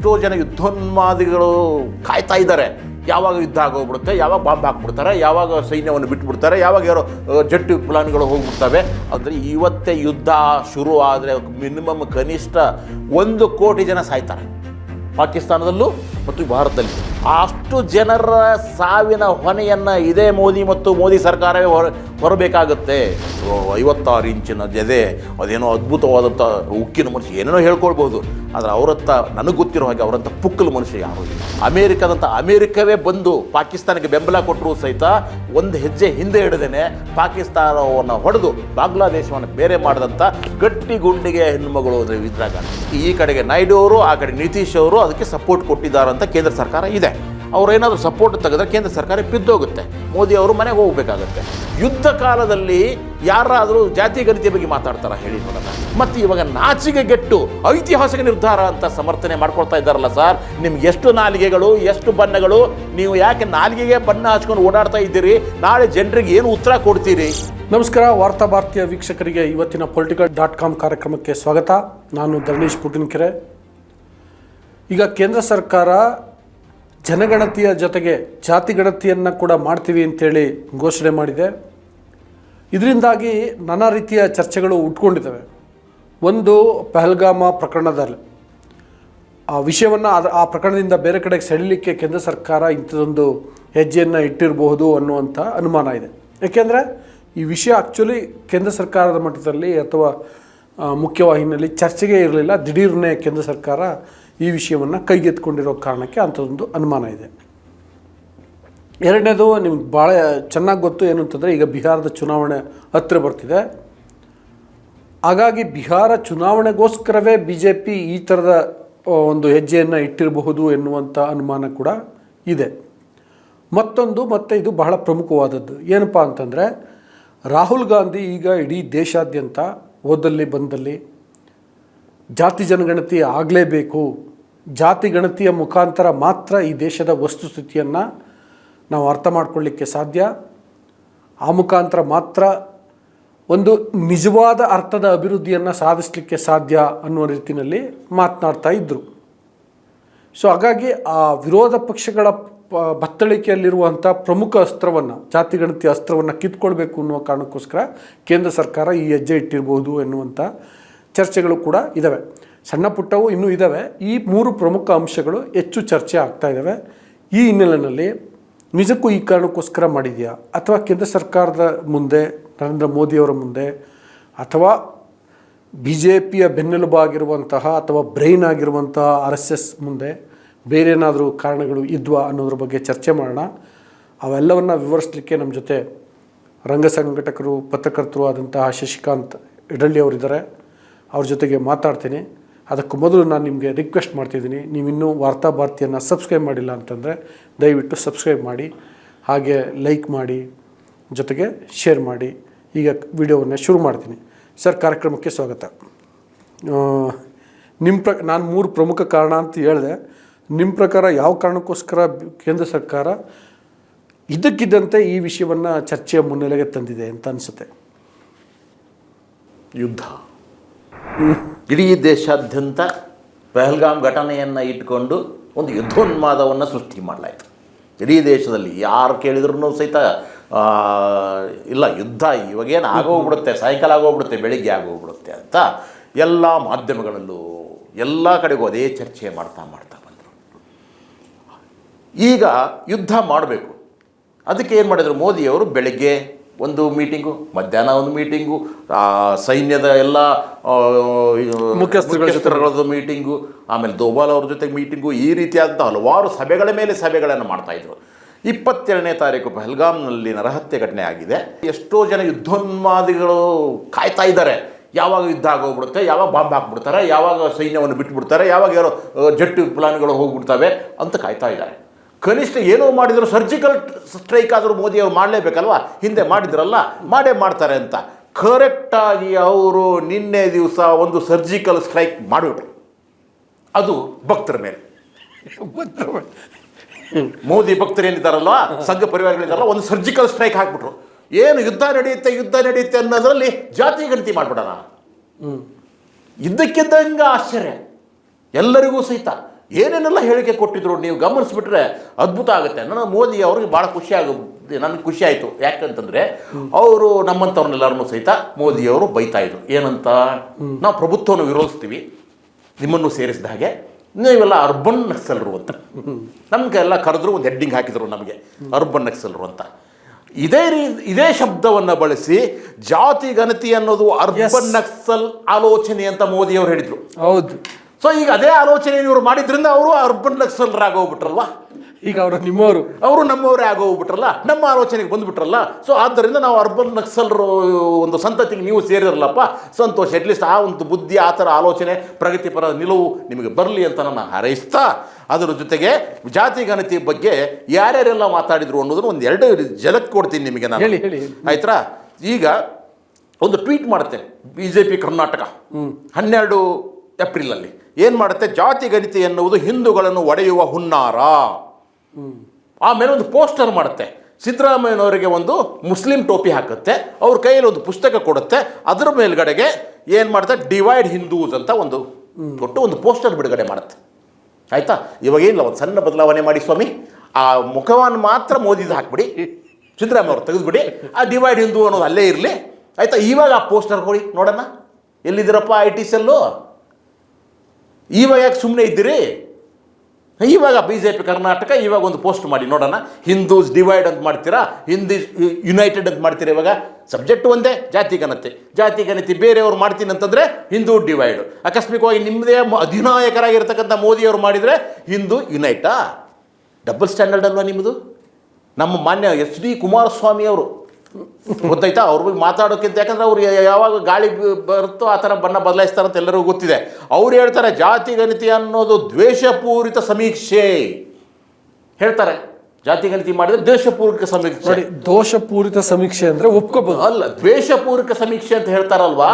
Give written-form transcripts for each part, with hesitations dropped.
ಎಷ್ಟೋ ಜನ ಯುದ್ಧೋನ್ಮಾದಿಗಳು ಕಾಯ್ತಾ ಇದ್ದಾರೆ. ಯಾವಾಗ ಯುದ್ಧ ಆಗೋಗ್ಬಿಡುತ್ತೆ, ಯಾವಾಗ ಬಾಂಬ್ ಹಾಕ್ಬಿಡ್ತಾರೆ, ಯಾವಾಗ ಸೈನ್ಯವನ್ನು ಬಿಟ್ಬಿಡ್ತಾರೆ, ಯಾವಾಗ ಯಾರೋ ಜೆಟ್ ಪ್ಲಾನ್ಗಳು ಹೋಗ್ಬಿಡ್ತವೆ. ಅಂದರೆ ಇವತ್ತೇ ಯುದ್ಧ ಶುರು ಆದರೆ ಮಿನಿಮಮ್ ಕನಿಷ್ಠ 1 ಕೋಟಿ ಜನ ಸಾಯ್ತಾರೆ ಪಾಕಿಸ್ತಾನದಲ್ಲೂ ಮತ್ತು ಭಾರತದಲ್ಲಿ. ಅಷ್ಟು ಜನರ ಸಾವಿನ ಹೊಣೆಯನ್ನು ಇದೇ ಮೋದಿ ಸರ್ಕಾರವೇ ಹೊರಬೇಕಾಗುತ್ತೆ. 56 ಇಂಚಿನ ಜದೆ, ಅದೇನೋ ಅದ್ಭುತವಾದಂಥ ಉಕ್ಕಿನ ಮನುಷ್ಯ ಏನೇನೋ ಹೇಳ್ಕೊಳ್ಬೋದು. ಆದರೆ ಅವರಂಥ ನನಗೆ ಗೊತ್ತಿರೋ ಹಾಗೆ ಅವರಂಥ ಪುಕ್ಕಲು ಮನುಷ್ಯ ಯಾರೂ ಇಲ್ಲ. ಅಮೇರಿಕವೇ ಬಂದು ಪಾಕಿಸ್ತಾನಕ್ಕೆ ಬೆಂಬಲ ಕೊಟ್ಟರು ಸಹಿತ ಒಂದು ಹೆಜ್ಜೆ ಹಿಂದೆ ಹಿಡಿದೇನೆ ಪಾಕಿಸ್ತಾನವನ್ನು ಹೊಡೆದು ಬಾಂಗ್ಲಾದೇಶವನ್ನು ಬೇರೆ ಮಾಡಿದಂಥ ಗಟ್ಟಿ ಗುಂಡಿಗೆ ಹೆಣ್ಣುಮಗಳು ಇಂದಿರಾ ಗಾಂಧಿ. ಈ ಕಡೆಗೆ ನಾಯ್ಡು ಅವರು, ಆ ಕಡೆ ನಿತೀಶ್ ಅವರು ಅದಕ್ಕೆ ಸಪೋರ್ಟ್ ಕೊಟ್ಟಿದ್ದಾರೆ ಅಂತ ಕೇಂದ್ರ ಸರ್ಕಾರ ಇದೆ. ಅವರೇನಾದರೂ ಸಪೋರ್ಟ್ ತೆಗೆದ್ರೆ ಕೇಂದ್ರ ಸರ್ಕಾರ ಬಿದ್ದೋಗುತ್ತೆ, ಮೋದಿ ಅವರು ಮನೆಗೆ ಹೋಗಬೇಕಾಗತ್ತೆ. ಯುದ್ಧ ಕಾಲದಲ್ಲಿ ಯಾರಾದರೂ ಜಾತಿ ಗಣತಿಯ ಬಗ್ಗೆ ಮಾತಾಡ್ತಾರ ಹೇಳಿ ನೋಡೋಣ. ಮತ್ತು ಇವಾಗ ನಾಚಿಕೆಗೆಟ್ಟು ಐತಿಹಾಸಿಕ ನಿರ್ಧಾರ ಅಂತ ಸಮರ್ಥನೆ ಮಾಡ್ಕೊಳ್ತಾ ಇದ್ದಾರಲ್ಲ ಸರ್. ನಿಮ್ಗೆ ಎಷ್ಟು ನಾಲಿಗೆಗಳು, ಎಷ್ಟು ಬಣ್ಣಗಳು, ನೀವು ಯಾಕೆ ನಾಲಿಗೆಗೆ ಬಣ್ಣ ಹಚ್ಕೊಂಡು ಓಡಾಡ್ತಾ ಇದ್ದೀರಿ? ನಾಳೆ ಜನರಿಗೆ ಏನು ಉತ್ತರ ಕೊಡ್ತೀರಿ? ನಮಸ್ಕಾರ, ವಾರ್ತಾ ಭಾರತೀಯ ವೀಕ್ಷಕರಿಗೆ ಇವತ್ತಿನ political.com ಕಾರ್ಯಕ್ರಮಕ್ಕೆ ಸ್ವಾಗತ. ನಾನು ಧರಣೀಶ್ ಪುಟಿನ್ಕೆರೆ. ಈಗ ಕೇಂದ್ರ ಸರ್ಕಾರ ಜನಗಣತಿಯ ಜೊತೆಗೆ ಜಾತಿ ಗಣತಿಯನ್ನು ಕೂಡ ಮಾಡ್ತೀವಿ ಅಂತೇಳಿ ಘೋಷಣೆ ಮಾಡಿದೆ. ಇದರಿಂದಾಗಿ ನಾನಾ ರೀತಿಯ ಚರ್ಚೆಗಳು ಉಟ್ಕೊಂಡಿದ್ದಾವೆ. ಒಂದು, ಪಹಲ್ಗಾಮ ಪ್ರಕರಣದಲ್ಲಿ ಆ ವಿಷಯವನ್ನು ಆ ಪ್ರಕರಣದಿಂದ ಬೇರೆ ಕಡೆಗೆ ಸೆಳೀಲಿಕ್ಕೆ ಕೇಂದ್ರ ಸರ್ಕಾರ ಇಂಥದ್ದೊಂದು ಹೆಜ್ಜೆಯನ್ನು ಇಟ್ಟಿರಬಹುದು ಅನ್ನುವಂಥ ಅನುಮಾನ ಇದೆ. ಏಕೆಂದರೆ ಈ ವಿಷಯ ಆ್ಯಕ್ಚುಲಿ ಕೇಂದ್ರ ಸರ್ಕಾರದ ಮಟ್ಟದಲ್ಲಿ ಅಥವಾ ಮುಖ್ಯವಾಹಿನಿಯಲ್ಲಿ ಚರ್ಚೆಗೆ ಇರಲಿಲ್ಲ. ದಿಢೀರ್ನೇ ಕೇಂದ್ರ ಸರ್ಕಾರ ಈ ವಿಷಯವನ್ನು ಕೈಗೆತ್ತಿಕೊಂಡಿರೋ ಕಾರಣಕ್ಕೆ ಅಂಥದ್ದೊಂದು ಅನುಮಾನ ಇದೆ. ಎರಡನೇದು, ನಿಮ್ಗೆ ಭಾಳ ಚೆನ್ನಾಗಿ ಗೊತ್ತು ಏನು ಅಂತಂದರೆ, ಈಗ ಬಿಹಾರದ ಚುನಾವಣೆ ಹತ್ತಿರ ಬರ್ತಿದೆ. ಹಾಗಾಗಿ ಬಿಹಾರ ಚುನಾವಣೆಗೋಸ್ಕರವೇ BJP ಈ ಥರದ ಒಂದು ಹೆಜ್ಜೆಯನ್ನು ಇಟ್ಟಿರಬಹುದು ಎನ್ನುವಂಥ ಅನುಮಾನ ಕೂಡ ಇದೆ. ಮತ್ತೆ ಇದು ಬಹಳ ಪ್ರಮುಖವಾದದ್ದು ಏನಪ್ಪ ಅಂತಂದರೆ, ರಾಹುಲ್ ಗಾಂಧಿ ಈಗ ಇಡೀ ದೇಶಾದ್ಯಂತ ಓದಲ್ಲಿ ಬಂದಲ್ಲಿ ಜಾತಿ ಜನಗಣತಿ ಆಗಲೇಬೇಕು, ಜಾತಿ ಗಣತಿಯ ಮುಖಾಂತರ ಮಾತ್ರ ಈ ದೇಶದ ವಸ್ತುಸ್ಥಿತಿಯನ್ನು ನಾವು ಅರ್ಥ ಮಾಡ್ಕೊಳ್ಳಿಕ್ಕೆ ಸಾಧ್ಯ, ಆ ಮುಖಾಂತರ ಮಾತ್ರ ಒಂದು ನಿಜವಾದ ಅರ್ಥದ ಅಭಿವೃದ್ಧಿಯನ್ನು ಸಾಧಿಸಲಿಕ್ಕೆ ಸಾಧ್ಯ ಅನ್ನುವ ರೀತಿಯಲ್ಲಿ ಮಾತನಾಡ್ತಾ ಇದ್ದರು. ಸೊ ಹಾಗಾಗಿ ಆ ವಿರೋಧ ಪಕ್ಷಗಳ ಬತ್ತಳಿಕೆಯಲ್ಲಿರುವಂಥ ಪ್ರಮುಖ ಅಸ್ತ್ರವನ್ನು, ಜಾತಿ ಗಣತಿ ಅಸ್ತ್ರವನ್ನು ಕಿತ್ಕೊಳ್ಬೇಕು ಅನ್ನುವ ಕಾರಣಕ್ಕೋಸ್ಕರ ಕೇಂದ್ರ ಸರ್ಕಾರ ಈ ಹೆಜ್ಜೆ ಇಟ್ಟಿರ್ಬೋದು ಎನ್ನುವಂಥ ಚರ್ಚೆಗಳು ಕೂಡ ಇದ್ದಾವೆ. ಸಣ್ಣ ಪುಟ್ಟವು ಇನ್ನೂ ಇದ್ದಾವೆ. ಈ 3 ಪ್ರಮುಖ ಅಂಶಗಳು ಹೆಚ್ಚು ಚರ್ಚೆ ಆಗ್ತಾ ಇದ್ದಾವೆ. ಈ ಹಿನ್ನೆಲೆಯಲ್ಲಿ ನಿಜಕ್ಕೂ ಈ ಕಾರಣಕ್ಕೋಸ್ಕರ ಮಾಡಿದೆಯಾ, ಅಥವಾ ಕೇಂದ್ರ ಸರ್ಕಾರದ ಮುಂದೆ, ನರೇಂದ್ರ ಮೋದಿಯವರ ಮುಂದೆ, ಅಥವಾ BJPಯ ಬೆನ್ನೆಲುಬಾಗಿರುವಂತಹ ಅಥವಾ ಬ್ರೈನ್ ಆಗಿರುವಂತಹ RSS ಮುಂದೆ ಬೇರೆ ಏನಾದರೂ ಕಾರಣಗಳು ಇದ್ವಾ ಅನ್ನೋದ್ರ ಬಗ್ಗೆ ಚರ್ಚೆ ಮಾಡೋಣ. ಅವೆಲ್ಲವನ್ನು ವಿವರಿಸಲಿಕ್ಕೆ ನಮ್ಮ ಜೊತೆ ರಂಗ ಸಂಘಟಕರು, ಪತ್ರಕರ್ತರು ಆದಂತಹ ಶಶಿಕಾಂತ್ ಇಡಳ್ಳಿ ಅವರಿದ್ದಾರೆ. ಅವ್ರ ಜೊತೆಗೆ ಮಾತಾಡ್ತೀನಿ. ಅದಕ್ಕೂ ಮೊದಲು ನಾನು ನಿಮಗೆ ರಿಕ್ವೆಸ್ಟ್ ಮಾಡ್ತಿದ್ದೀನಿ, ನೀವಿನ್ನೂ ವಾರ್ತಾ ಭಾರತಿಯನ್ನು ಸಬ್ಸ್ಕ್ರೈಬ್ ಮಾಡಿಲ್ಲ ಅಂತಂದರೆ ದಯವಿಟ್ಟು ಸಬ್ಸ್ಕ್ರೈಬ್ ಮಾಡಿ, ಹಾಗೆ ಲೈಕ್ ಮಾಡಿ, ಜೊತೆಗೆ ಶೇರ್ ಮಾಡಿ. ಈಗ ವಿಡಿಯೋವನ್ನು ಶುರು ಮಾಡ್ತೀನಿ. ಸರ್, ಕಾರ್ಯಕ್ರಮಕ್ಕೆ ಸ್ವಾಗತ. ನಾನು 3 ಪ್ರಮುಖ ಕಾರಣ ಅಂತ ಹೇಳಿದೆ. ನಿಮ್ಮ ಪ್ರಕಾರ ಯಾವ ಕಾರಣಕ್ಕೋಸ್ಕರ ಕೇಂದ್ರ ಸರ್ಕಾರ ಇದ್ದಕ್ಕಿದ್ದಂತೆ ಈ ವಿಷಯವನ್ನು ಚರ್ಚೆಯ ಮುನ್ನೆಲೆಗೆ ತಂದಿದೆ ಅಂತ ಅನಿಸುತ್ತೆ? ಯುದ್ಧ ಇಡೀ ದೇಶಾದ್ಯಂತ ಪಹಲ್ಗಾಮ್ ಘಟನೆಯನ್ನು ಇಟ್ಕೊಂಡು ಒಂದು ಯುದ್ಧೋನ್ಮಾದವನ್ನು ಸೃಷ್ಟಿ ಮಾಡಲಾಯಿತು. ಇಡೀ ದೇಶದಲ್ಲಿ ಯಾರು ಕೇಳಿದ್ರೂ ಸಹಿತ ಇಲ್ಲ, ಯುದ್ಧ ಇವಾಗೇನು ಆಗೋಗ್ಬಿಡುತ್ತೆ, ಸಾಯಂಕಾಲ ಆಗೋಗ್ಬಿಡುತ್ತೆ, ಬೆಳಿಗ್ಗೆ ಆಗೋಗ್ಬಿಡುತ್ತೆ ಅಂತ ಎಲ್ಲ ಮಾಧ್ಯಮಗಳಲ್ಲೂ ಎಲ್ಲ ಕಡೆಗೂ ಅದೇ ಚರ್ಚೆ ಮಾಡ್ತಾ ಬಂದರು. ಈಗ ಯುದ್ಧ ಮಾಡಬೇಕು. ಅದಕ್ಕೆ ಏನು ಮಾಡಿದರು ಮೋದಿಯವರು? ಬೆಳಗ್ಗೆ ಒಂದು ಮೀಟಿಂಗು, ಮಧ್ಯಾಹ್ನ ಒಂದು ಮೀಟಿಂಗು, ಸೈನ್ಯದ ಎಲ್ಲ ಮುಖ್ಯಸ್ಥರುಗಳದ್ದು ಮೀಟಿಂಗು, ಆಮೇಲೆ ದೋಬಾಲ್ ಅವ್ರ ಜೊತೆಗೆ ಮೀಟಿಂಗು, ಈ ರೀತಿಯಾದಂಥ ಹಲವಾರು ಸಭೆಗಳ ಮೇಲೆ ಸಭೆಗಳನ್ನು ಮಾಡ್ತಾಯಿದ್ರು. 22ನೇ ತಾರೀಕು ಪಹಲ್ಗಾಮ್ನಲ್ಲಿ ನರಹತ್ಯೆ ಘಟನೆ ಆಗಿದೆ. ಎಷ್ಟೋ ಜನ ಯುದ್ಧೋನ್ಮಾದಿಗಳು ಕಾಯ್ತಾ ಇದ್ದಾರೆ. ಯಾವಾಗ ಯುದ್ಧ ಆಗೋಗ್ಬಿಡುತ್ತೆ, ಯಾವಾಗ ಬಾಂಬ್ ಹಾಕ್ಬಿಡ್ತಾರೆ, ಯಾವಾಗ ಸೈನ್ಯವನ್ನು ಬಿಟ್ಬಿಡ್ತಾರೆ, ಯಾವಾಗ ಯಾರೋ ಜೆಟ್ ಪ್ಲಾನ್ಗಳು ಹೋಗ್ಬಿಡ್ತವೆ ಅಂತ ಕಾಯ್ತಾ ಇದ್ದಾರೆ. ಕನಿಷ್ಠ ಏನೋ ಮಾಡಿದ್ರು, ಸರ್ಜಿಕಲ್ ಸ್ಟ್ರೈಕ್ ಆದರೂ ಮೋದಿಯವರು ಮಾಡಲೇಬೇಕಲ್ವ? ಹಿಂದೆ ಮಾಡಿದ್ರಲ್ಲ, ಮಾಡೇ ಮಾಡ್ತಾರೆ ಅಂತ ಕರೆಕ್ಟಾಗಿ ಅವರು ನಿನ್ನೆ ದಿವಸ ಒಂದು ಸರ್ಜಿಕಲ್ ಸ್ಟ್ರೈಕ್ ಮಾಡಿಬಿಟ್ರು. ಅದು ಭಕ್ತರ ಮೇಲೆ. ಮೋದಿ ಭಕ್ತರು ಏನಿದ್ದಾರಲ್ವ, ಸಂಘ ಪರಿವಾರಗಳಿದ್ದಾರಲ್ಲ, ಒಂದು ಸರ್ಜಿಕಲ್ ಸ್ಟ್ರೈಕ್ ಹಾಕ್ಬಿಟ್ರು. ಏನು ಯುದ್ಧ ನಡೆಯುತ್ತೆ ಅನ್ನೋದರಲ್ಲಿ ಜಾತಿ ಗಣತಿ ಮಾಡಿಬಿಡೋಣ. ಇದ್ದಕ್ಕಿದ್ದಂಗೆ ಆಶ್ಚರ್ಯ ಎಲ್ಲರಿಗೂ ಸಹಿತ. ಏನೇನೆಲ್ಲ ಹೇಳಿಕೆ ಕೊಟ್ಟಿದ್ರು ನೀವು ಗಮನಿಸ್ಬಿಟ್ರೆ ಅದ್ಭುತ ಆಗುತ್ತೆ. ನನ್ನ ಮೋದಿ ಅವ್ರಿಗೆ ಭಾಳ ನನಗೆ ಖುಷಿ ಆಯಿತು. ಯಾಕಂತಂದರೆ ಅವರು ನಮ್ಮಂಥವ್ರನ್ನೆಲ್ಲರನ್ನೂ ಸಹಿತ ಮೋದಿಯವರು ಬೈತಾ ಇದ್ರು. ಏನಂತ, ನಾವು ಪ್ರಭುತ್ವವನ್ನು ವಿರೋಧಿಸ್ತೀವಿ, ನಿಮ್ಮನ್ನು ಸೇರಿಸಿದ ಹಾಗೆ ನೀವೆಲ್ಲ ಅರ್ಬನ್ ನಕ್ಸಲರು ಅಂತ ನಮಗೆಲ್ಲ ಕರೆದ್ರು, ಒಂದು ಹೆಡ್ಡಿಂಗ್ ಹಾಕಿದ್ರು ನಮಗೆ, ಅರ್ಬನ್ ನಕ್ಸಲರು ಅಂತ. ಇದೇ ಶಬ್ದವನ್ನು ಬಳಸಿ ಜಾತಿ ಗಣತಿ ಅನ್ನೋದು ಅರ್ಬನ್ ನಕ್ಸಲ್ ಆಲೋಚನೆ ಅಂತ ಮೋದಿಯವರು ಹೇಳಿದರು. ಹೌದು. ಸೊ ಈಗ ಅದೇ ಆಲೋಚನೆ ಇವರು ಮಾಡಿದ್ರಿಂದ ಅವರು ಅರ್ಬನ್ ನಕ್ಸಲರಾಗೋಗ್ಬಿಟ್ರಲ್ವ. ಈಗ ಅವರು ನಮ್ಮವರೇ ಆಗೋಗ್ಬಿಟ್ರಲ್ಲ, ನಮ್ಮ ಆಲೋಚನೆಗೆ ಬಂದುಬಿಟ್ರಲ್ಲ. ಸೊ ಆದ್ದರಿಂದ ನಾವು ಅರ್ಬನ್ ನಕ್ಸಲರು ಒಂದು ಸಂತತಿಗೆ ನೀವು ಸೇರಿರಲ್ಲಪ್ಪ, ಸಂತೋಷ. ಅಟ್ಲೀಸ್ಟ್ ಆ ಒಂದು ಬುದ್ಧಿ, ಆ ಥರ ಆಲೋಚನೆ, ಪ್ರಗತಿಪರ ನಿಲುವು ನಿಮಗೆ ಬರಲಿ ಅಂತ ನಾನು ಹಾರೈಸ್ತಾ, ಅದರ ಜೊತೆಗೆ ಜಾತಿ ಗಣತಿ ಬಗ್ಗೆ ಯಾರ್ಯಾರೆಲ್ಲ ಮಾತಾಡಿದ್ರು ಅನ್ನೋದನ್ನು ಒಂದು 2 ಝಲಕ್ ಕೊಡ್ತೀನಿ ನಿಮಗೆ ನಾನು. ಹೇಳಿ. ಆಯ್ತಾ? ಈಗ ಒಂದು ಟ್ವೀಟ್ ಮಾಡುತ್ತೆ BJP ಕರ್ನಾಟಕ 12 ಏಪ್ರಿಲಲ್ಲಿ. ಏನು ಮಾಡುತ್ತೆ, ಜಾತಿ ಗಣತಿ ಎನ್ನುವುದು ಹಿಂದೂಗಳನ್ನು ಒಡೆಯುವ ಹುನ್ನಾರ. ಆಮೇಲೆ ಒಂದು ಪೋಸ್ಟರ್ ಮಾಡುತ್ತೆ, ಸಿದ್ದರಾಮಯ್ಯನವರಿಗೆ ಒಂದು ಮುಸ್ಲಿಂ ಟೋಪಿ ಹಾಕುತ್ತೆ, ಅವ್ರ ಕೈಯಲ್ಲಿ ಒಂದು ಪುಸ್ತಕ ಕೊಡುತ್ತೆ, ಅದರ ಮೇಲ್ಗಡೆಗೆ ಏನು ಮಾಡುತ್ತೆ, ಡಿವೈಡ್ ಹಿಂದೂಸ್ ಅಂತ ಒಂದು ಕೊಟ್ಟು ಒಂದು ಪೋಸ್ಟರ್ ಬಿಡುಗಡೆ ಮಾಡುತ್ತೆ. ಆಯಿತಾ? ಇವಾಗೇನಿಲ್ಲ, ಒಂದು ಸಣ್ಣ ಬದಲಾವಣೆ ಮಾಡಿ ಸ್ವಾಮಿ, ಆ ಮುಖವನ್ನು ಮಾತ್ರ ಮೋದಿದು ಹಾಕ್ಬಿಡಿ, ಸಿದ್ದರಾಮಯ್ಯ ಅವರು ತೆಗೆದುಬಿಡಿ, ಆ ಡಿವೈಡ್ ಹಿಂದೂ ಅನ್ನೋದು ಅಲ್ಲೇ ಇರಲಿ. ಆಯಿತಾ? ಇವಾಗ ಆ ಪೋಸ್ಟರ್ ಕೊಡಿ ನೋಡೋಣ, ಎಲ್ಲಿದ್ದೀರಪ್ಪ IT ಸೆಲ್ಲು, ಇವಾಗ ಯಾಕೆ ಸುಮ್ಮನೆ ಇದ್ದೀರಿ? ಇವಾಗ BJP ಕರ್ನಾಟಕ ಇವಾಗ ಒಂದು ಪೋಸ್ಟ್ ಮಾಡಿ ನೋಡೋಣ. ಹಿಂದೂಸ್ ಡಿವೈಡ್ ಅಂತ ಮಾಡ್ತೀರಾ, ಹಿಂದೂಸ್ ಯುನೈಟೆಡ್ ಅಂತ ಮಾಡ್ತೀರಾ. ಇವಾಗ ಸಬ್ಜೆಕ್ಟ್ ಒಂದೇ, ಜಾತಿ ಗಣತಿ ಬೇರೆಯವ್ರು ಮಾಡ್ತೀನಿ ಅಂತಂದರೆ ಹಿಂದೂ ಡಿವೈಡು. ಆಕಸ್ಮಿಕವಾಗಿ ನಿಮ್ಮದೇ ಅಧಿನಾಯಕರಾಗಿರ್ತಕ್ಕಂಥ ಮೋದಿಯವರು ಮಾಡಿದರೆ ಹಿಂದೂ ಯುನೈಟಾ? ಡಬಲ್ ಸ್ಟ್ಯಾಂಡರ್ಡ್ ಅಲ್ವಾ ನಿಮ್ಮದು? ನಮ್ಮ ಮಾನ್ಯ HD ಕುಮಾರಸ್ವಾಮಿ ಅವರು ಗೊತ್ತಾಯ್ತಾ, ಅವ್ರ ಬಗ್ಗೆ ಮಾತಾಡೋಕ್ಕಿಂತ, ಯಾಕಂದ್ರೆ ಅವ್ರು ಯಾವಾಗ ಗಾಳಿ ಬರುತ್ತೋ ಆ ಥರ ಬಣ್ಣ ಬದಲಾಯಿಸ್ತಾರಂತ ಎಲ್ಲರಿಗೂ ಗೊತ್ತಿದೆ. ಅವ್ರು ಹೇಳ್ತಾರೆ ಜಾತಿ ಗಣತಿ ಅನ್ನೋದು ದ್ವೇಷಪೂರಿತ ಸಮೀಕ್ಷೆ ಹೇಳ್ತಾರೆ. ಜಾತಿ ಗಣತಿ ಮಾಡಿದ್ರೆ ದ್ವೇಷಪೂರ್ವಕ ಸಮೀಕ್ಷೆ. ದೋಷಪೂರಿತ ಸಮೀಕ್ಷೆ ಅಂದರೆ ಒಪ್ಕೋಬಹುದು, ಅಲ್ಲ ದ್ವೇಷಪೂರ್ವಕ ಸಮೀಕ್ಷೆ ಅಂತ ಹೇಳ್ತಾರಲ್ವಾ,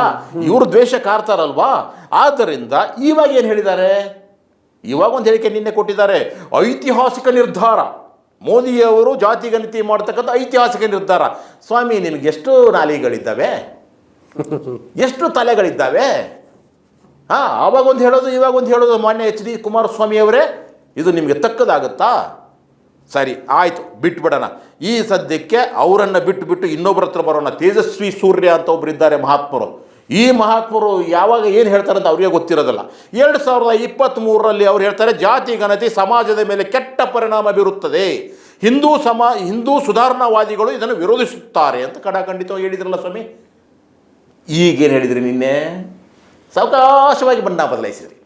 ಇವರು ದ್ವೇಷ ಕಾರ್ತಾರಲ್ವಾ. ಆದ್ದರಿಂದ ಇವಾಗ ಏನು ಹೇಳಿದ್ದಾರೆ, ಇವಾಗ ಒಂದು ಹೇಳಿಕೆ ನಿನ್ನೆ ಕೊಟ್ಟಿದ್ದಾರೆ, ಐತಿಹಾಸಿಕ ನಿರ್ಧಾರ. ಮೋದಿಯವರು ಜಾತಿ ಗಣತಿ ಮಾಡ್ತಕ್ಕಂಥ ಐತಿಹಾಸಿಕ ನಿರ್ಧಾರ. ಸ್ವಾಮಿ, ನಿನಗೆ ಎಷ್ಟು ನಾಲಿಗಳಿದ್ದಾವೆ, ಎಷ್ಟು ತಲೆಗಳಿದ್ದಾವೆ? ಆವಾಗ ಒಂದು ಹೇಳೋದು, ಇವಾಗ ಒಂದು ಹೇಳೋದು. ಮಾನ್ಯ HD ಕುಮಾರಸ್ವಾಮಿ ಅವರೇ, ಇದು ನಿಮಗೆ ತಕ್ಕದಾಗುತ್ತಾ? ಸರಿ, ಆಯಿತು, ಬಿಟ್ಬಿಡೋಣ. ಈ ಸದ್ಯಕ್ಕೆ ಅವರನ್ನು ಬಿಟ್ಟು ಇನ್ನೊಬ್ಬರ ಹತ್ರ ಬರೋಣ. ತೇಜಸ್ವಿ ಸೂರ್ಯ ಅಂತ ಒಬ್ಬರು ಇದ್ದಾರೆ ಮಹಾತ್ಮರು. ಈ ಮಹಾತ್ಮರು ಯಾವಾಗ ಏನು ಹೇಳ್ತಾರೆ ಅಂತ ಅವರಿಗೆ ಗೊತ್ತಿರೋದಿಲ್ಲ. 2023ರಲ್ಲಿ ಅವ್ರು ಹೇಳ್ತಾರೆ, ಜಾತಿ ಗಣತಿ ಸಮಾಜದ ಮೇಲೆ ಕೆಟ್ಟ ಪರಿಣಾಮ ಬೀರುತ್ತದೆ, ಹಿಂದೂ ಸುಧಾರಣಾವಾದಿಗಳು ಇದನ್ನು ವಿರೋಧಿಸುತ್ತಾರೆ ಅಂತ ಕಡಾಖಂಡಿತವಾಗಿ ಹೇಳಿದ್ರಲ್ಲ ಸ್ವಾಮಿ. ಈಗೇನು ಹೇಳಿದ್ರಿ, ನಿನ್ನೆ ಸಾವಕಾಶವಾಗಿ ಬಣ್ಣ ಬದಲಾಯಿಸಿದ್ರಿ,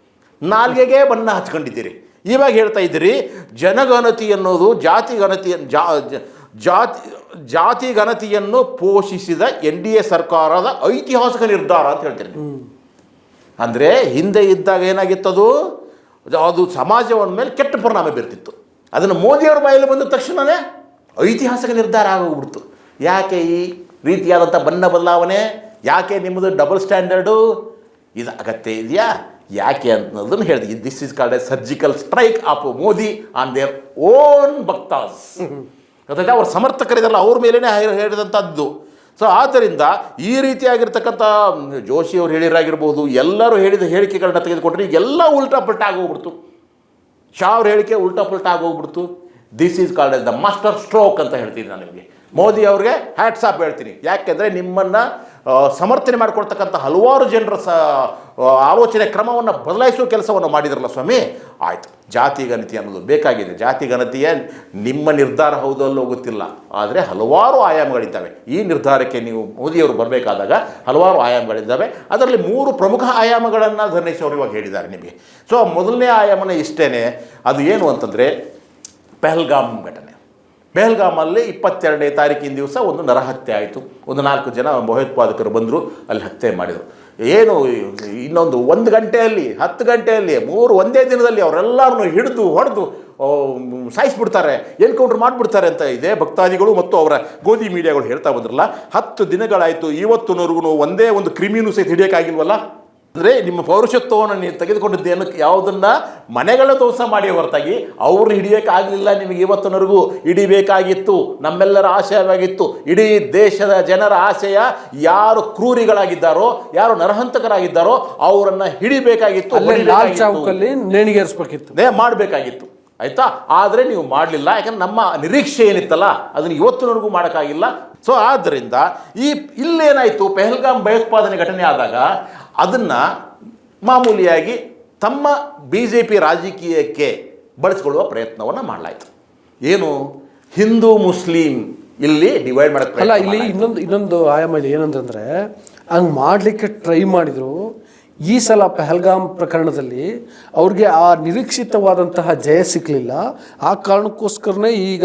ನಾಲ್ಗೆಗೆ ಬಣ್ಣ ಹಚ್ಕೊಂಡಿದ್ದೀರಿ. ಇವಾಗ ಹೇಳ್ತಾ ಇದ್ದೀರಿ ಜನಗಣತಿ ಅನ್ನೋದು ಜಾತಿ ಗಣತಿಯನ್ನು ಪೋಷಿಸಿದ NDA ಸರ್ಕಾರದ ಐತಿಹಾಸಿಕ ನಿರ್ಧಾರ ಅಂತ ಹೇಳ್ತೀನಿ. ಅಂದರೆ ಹಿಂದೆ ಇದ್ದಾಗ ಏನಾಗಿತ್ತದು, ಅದು ಸಮಾಜವನ್ನ ಮೇಲೆ ಕೆಟ್ಟ ಪರಿಣಾಮ ಬೀರ್ತಿತ್ತು. ಅದನ್ನು ಮೋದಿಯವರ ಬಾಯಲ್ಲಿ ಬಂದ ತಕ್ಷಣವೇ ಐತಿಹಾಸಿಕ ನಿರ್ಧಾರ ಆಗೋಗ್ಬಿಡ್ತು. ಯಾಕೆ ಈ ರೀತಿಯಾದಂಥ ಬಣ್ಣ ಬದಲಾವಣೆ? ಯಾಕೆ ನಿಮ್ಮದು ಡಬಲ್ ಸ್ಟ್ಯಾಂಡರ್ಡು? ಇದು ಅಗತ್ಯ ಇದೆಯಾ? ಯಾಕೆ ಅನ್ನೋದನ್ನು ಹೇಳಿದೆ. This is called a surgical strike of Modi on their own ಭಕ್ತಾಸ್. ಗೊತ್ತಾಯ್ತಾ? ಅವ್ರ ಸಮರ್ಥಕರಿದಲ್ಲ, ಅವ್ರ ಮೇಲೇ ಹೇಳಿದಂಥದ್ದು. ಸೊ ಆದ್ದರಿಂದ ಈ ರೀತಿಯಾಗಿರ್ತಕ್ಕಂಥ ಜೋಶಿ ಅವರು ಹೇಳಿರಾಗಿರ್ಬೋದು, ಎಲ್ಲರೂ ಹೇಳಿದ ಹೇಳಿಕೆಗಳನ್ನ ತೆಗೆದುಕೊಂಡ್ರೆ ಈಗೆಲ್ಲ ಉಲ್ಟಾ ಪಲ್ಟಾ ಆಗೋಗ್ಬಿಡ್ತು. ಶಾ ಅವ್ರ ಹೇಳಿಕೆ ಉಲ್ಟಾ ಪಲ್ಟಾ ಆಗೋಗ್ಬಿಡ್ತು. This is called as the master stroke ಅಂತ ಹೇಳ್ತೀನಿ ನಾನು ನಿಮಗೆ. ಮೋದಿ ಅವ್ರಿಗೆ ಹ್ಯಾಟ್ಸ್ ಆಫ್ ಹೇಳ್ತೀನಿ. ಯಾಕೆಂದರೆ ನಿಮ್ಮನ್ನು ಸಮರ್ಥನೆ ಮಾಡಿಕೊಳ್ತಕ್ಕಂಥ ಹಲವಾರು ಜನರ ಆಲೋಚನೆ ಕ್ರಮವನ್ನು ಬದಲಾಯಿಸುವ ಕೆಲಸವನ್ನು ಮಾಡಿದ್ರಲ್ಲ ಸ್ವಾಮಿ. ಆಯಿತು, ಜಾತಿ ಗಣತಿ ಅನ್ನೋದು ಬೇಕಾಗಿದೆ. ಜಾತಿ ಗಣತಿಯ ನಿಮ್ಮ ನಿರ್ಧಾರ ಹೌದಲ್ಲೋ ಗೊತ್ತಿಲ್ಲ, ಆದರೆ ಹಲವಾರು ಆಯಾಮಗಳಿದ್ದಾವೆ. ಈ ನಿರ್ಧಾರಕ್ಕೆ ನೀವು ಮೋದಿಯವರು ಬರಬೇಕಾದಾಗ ಹಲವಾರು ಆಯಾಮಗಳಿದ್ದಾವೆ. ಅದರಲ್ಲಿ 3 ಪ್ರಮುಖ ಆಯಾಮಗಳನ್ನು ಧರ್ಮೇಶ್ ಅವರು ಇವಾಗ ಹೇಳಿದ್ದಾರೆ ನಿಮಗೆ. ಸೊ ಮೊದಲನೇ ಆಯಾಮನ ಇಷ್ಟೇ, ಅದು ಏನು ಅಂತಂದರೆ ಪಹಲ್ಗಾಮ್ ಘಟನೆ. ಪಹಲ್ಗಾಮಲ್ಲಿ 22ನೇ ತಾರೀಕಿನ ದಿವಸ ಒಂದು ನರಹತ್ಯೆ ಆಯಿತು. ಒಂದು 4 ಜನ ಭಯೋತ್ಪಾದಕರು ಬಂದರು, ಅಲ್ಲಿ ಹತ್ಯೆ ಮಾಡಿದರು. ಏನು ಇನ್ನೊಂದು 1 ಗಂಟೆಯಲ್ಲಿ 10 ಗಂಟೆಯಲ್ಲಿ 3 ಒಂದೇ ದಿನದಲ್ಲಿ ಅವರೆಲ್ಲರನ್ನು ಹಿಡಿದು ಹೊಡೆದು ಸಾಯಿಸ್ಬಿಡ್ತಾರೆ, ಎನ್ಕೌಂಟರ್ ಮಾಡಿಬಿಡ್ತಾರೆ ಅಂತ ಇದೆ ಭಕ್ತಾದಿಗಳು ಮತ್ತು ಅವರ ಗೋಧಿ ಮೀಡಿಯಾಗಳು ಹೇಳ್ತಾ ಬಂದ್ರಲ್ಲ. 10 ದಿನಗಳಾಯಿತು, ಇವತ್ತಿನವರೆಗೂ ಒಂದೇ ಒಂದು ಕ್ರಿಮಿನೂ ಸಹಿತ ಹಿಡಿಯೋಕ್ಕಾಗಿಲ್ವಲ್ಲ. ಅಂದರೆ ನಿಮ್ಮ ಪೌರುಷತ್ವವನ್ನು ನೀವು ತೆಗೆದುಕೊಂಡಿದ್ದೇನು ಯಾವುದನ್ನ ಮನೆಗಳ ದೋಷ ಮಾಡಿ ಹೊರತಾಗಿ ಅವ್ರು ಹಿಡಿಯೋಕ್ಕಾಗಲಿಲ್ಲ. ನಿಮಗೆ ಇವತ್ತಿನವರೆಗೂ ಹಿಡಿಬೇಕಾಗಿತ್ತು. ನಮ್ಮೆಲ್ಲರ ಆಶಯವಾಗಿತ್ತು. ಇಡೀ ದೇಶದ ಜನರ ಆಶಯ ಯಾರು ಕ್ರೂರಿಗಳಾಗಿದ್ದಾರೋ, ಯಾರು ನರಹಂತಕರಾಗಿದ್ದಾರೋ ಅವರನ್ನು ಹಿಡಿಬೇಕಾಗಿತ್ತು, ಲಾಲ್ ಚೌಕಲ್ಲಿ ನೇಣಿಗೇರಿಸಬೇಕಿತ್ತು, ಮಾಡಬೇಕಾಗಿತ್ತು. ಆಯಿತಾ? ಆದರೆ ನೀವು ಮಾಡಲಿಲ್ಲ. ಯಾಕಂದ್ರೆ ನಮ್ಮ ನಿರೀಕ್ಷೆ ಏನಿತ್ತಲ್ಲ ಅದನ್ನು ಇವತ್ತಿನವರೆಗೂ ಮಾಡೋಕ್ಕಾಗಿಲ್ಲ. ಸೊ ಆದ್ದರಿಂದ ಇಲ್ಲೇನಾಯಿತು, ಪೆಹಲ್ಗಾಮ್ ಭಯೋತ್ಪಾದನೆ ಘಟನೆ ಆದಾಗ ಅದನ್ನು ಮಾಮೂಲಿಯಾಗಿ ತಮ್ಮ BJP ರಾಜಕೀಯಕ್ಕೆ ಬಳಸಿಕೊಳ್ಳುವ ಪ್ರಯತ್ನವನ್ನು ಮಾಡಲಾಯಿತು. ಏನು, ಹಿಂದೂ ಮುಸ್ಲಿಂ ಇಲ್ಲಿ ಡಿವೈಡ್ ಮಾಡೋಕ್ಕೆ ಅಲ್ಲ. ಇಲ್ಲಿ ಇನ್ನೊಂದು ಆಯಾಮ ಇದೆ. ಏನಂತಂದರೆ ಹಂಗೆ ಮಾಡಲಿಕ್ಕೆ ಟ್ರೈ ಮಾಡಿದರು. ಈ ಸಲ ಪಹಲ್ಗಾಮ್ ಪ್ರಕರಣದಲ್ಲಿ ಅವ್ರಿಗೆ ಆ ನಿರೀಕ್ಷಿತವಾದಂತಹ ಜಯ ಸಿಕ್ಕಲಿಲ್ಲ. ಆ ಕಾರಣಕ್ಕೋಸ್ಕರನೇ ಈಗ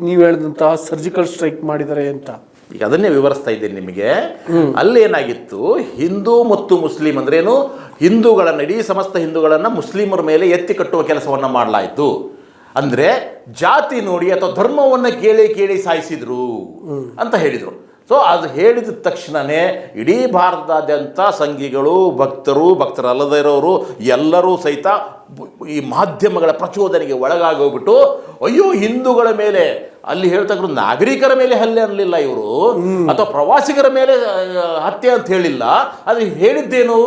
ನೀವು ಹೇಳಿದಂತಹ ಸರ್ಜಿಕಲ್ ಸ್ಟ್ರೈಕ್ ಮಾಡಿದ್ದಾರೆ ಅಂತ ಈಗ ಅದನ್ನೇ ವಿವರಿಸ್ತಾ ಇದ್ದೇನೆ ನಿಮಗೆ. ಅಲ್ಲೇನಾಗಿತ್ತು, ಹಿಂದೂ ಮತ್ತು ಮುಸ್ಲಿಂ ಅಂದ್ರೇನು, ಹಿಂದೂಗಳನ್ನು, ಇಡೀ ಸಮಸ್ತ ಹಿಂದೂಗಳನ್ನು ಮುಸ್ಲಿಮರ ಮೇಲೆ ಎತ್ತಿ ಕಟ್ಟುವ ಕೆಲಸವನ್ನು ಮಾಡಲಾಯಿತು. ಅಂದರೆ ಜಾತಿ ನೋಡಿ ಅಥವಾ ಧರ್ಮವನ್ನು ಕೇಳಿ ಸಾಯಿಸಿದ್ರು ಅಂತ ಹೇಳಿದರು. ಸೊ ಅದು ಹೇಳಿದ ತಕ್ಷಣವೇ ಇಡೀ ಭಾರತದಾದ್ಯಂತ ಸಂಘಿಗಳು, ಭಕ್ತರಲ್ಲದೇ ಇರೋರು ಎಲ್ಲರೂ ಸಹಿತ ಈ ಮಾಧ್ಯಮಗಳ ಪ್ರಚೋದನೆಗೆ ಒಳಗಾಗೋಗ್ಬಿಟ್ಟು, ಅಯ್ಯೋ ಹಿಂದೂಗಳ ಮೇಲೆ, ಅಲ್ಲಿ ಹೇಳ್ತಕ್ಕ ನಾಗರಿಕರ ಮೇಲೆ ಹಲ್ಲೆ ಅನ್ನಲಿಲ್ಲ ಇವರು, ಅಥವಾ ಪ್ರವಾಸಿಗರ ಮೇಲೆ ಹತ್ಯೆ ಅಂತ ಹೇಳಿಲ್ಲ. ಅದು ಹೇಳಿದ್ದೇನು,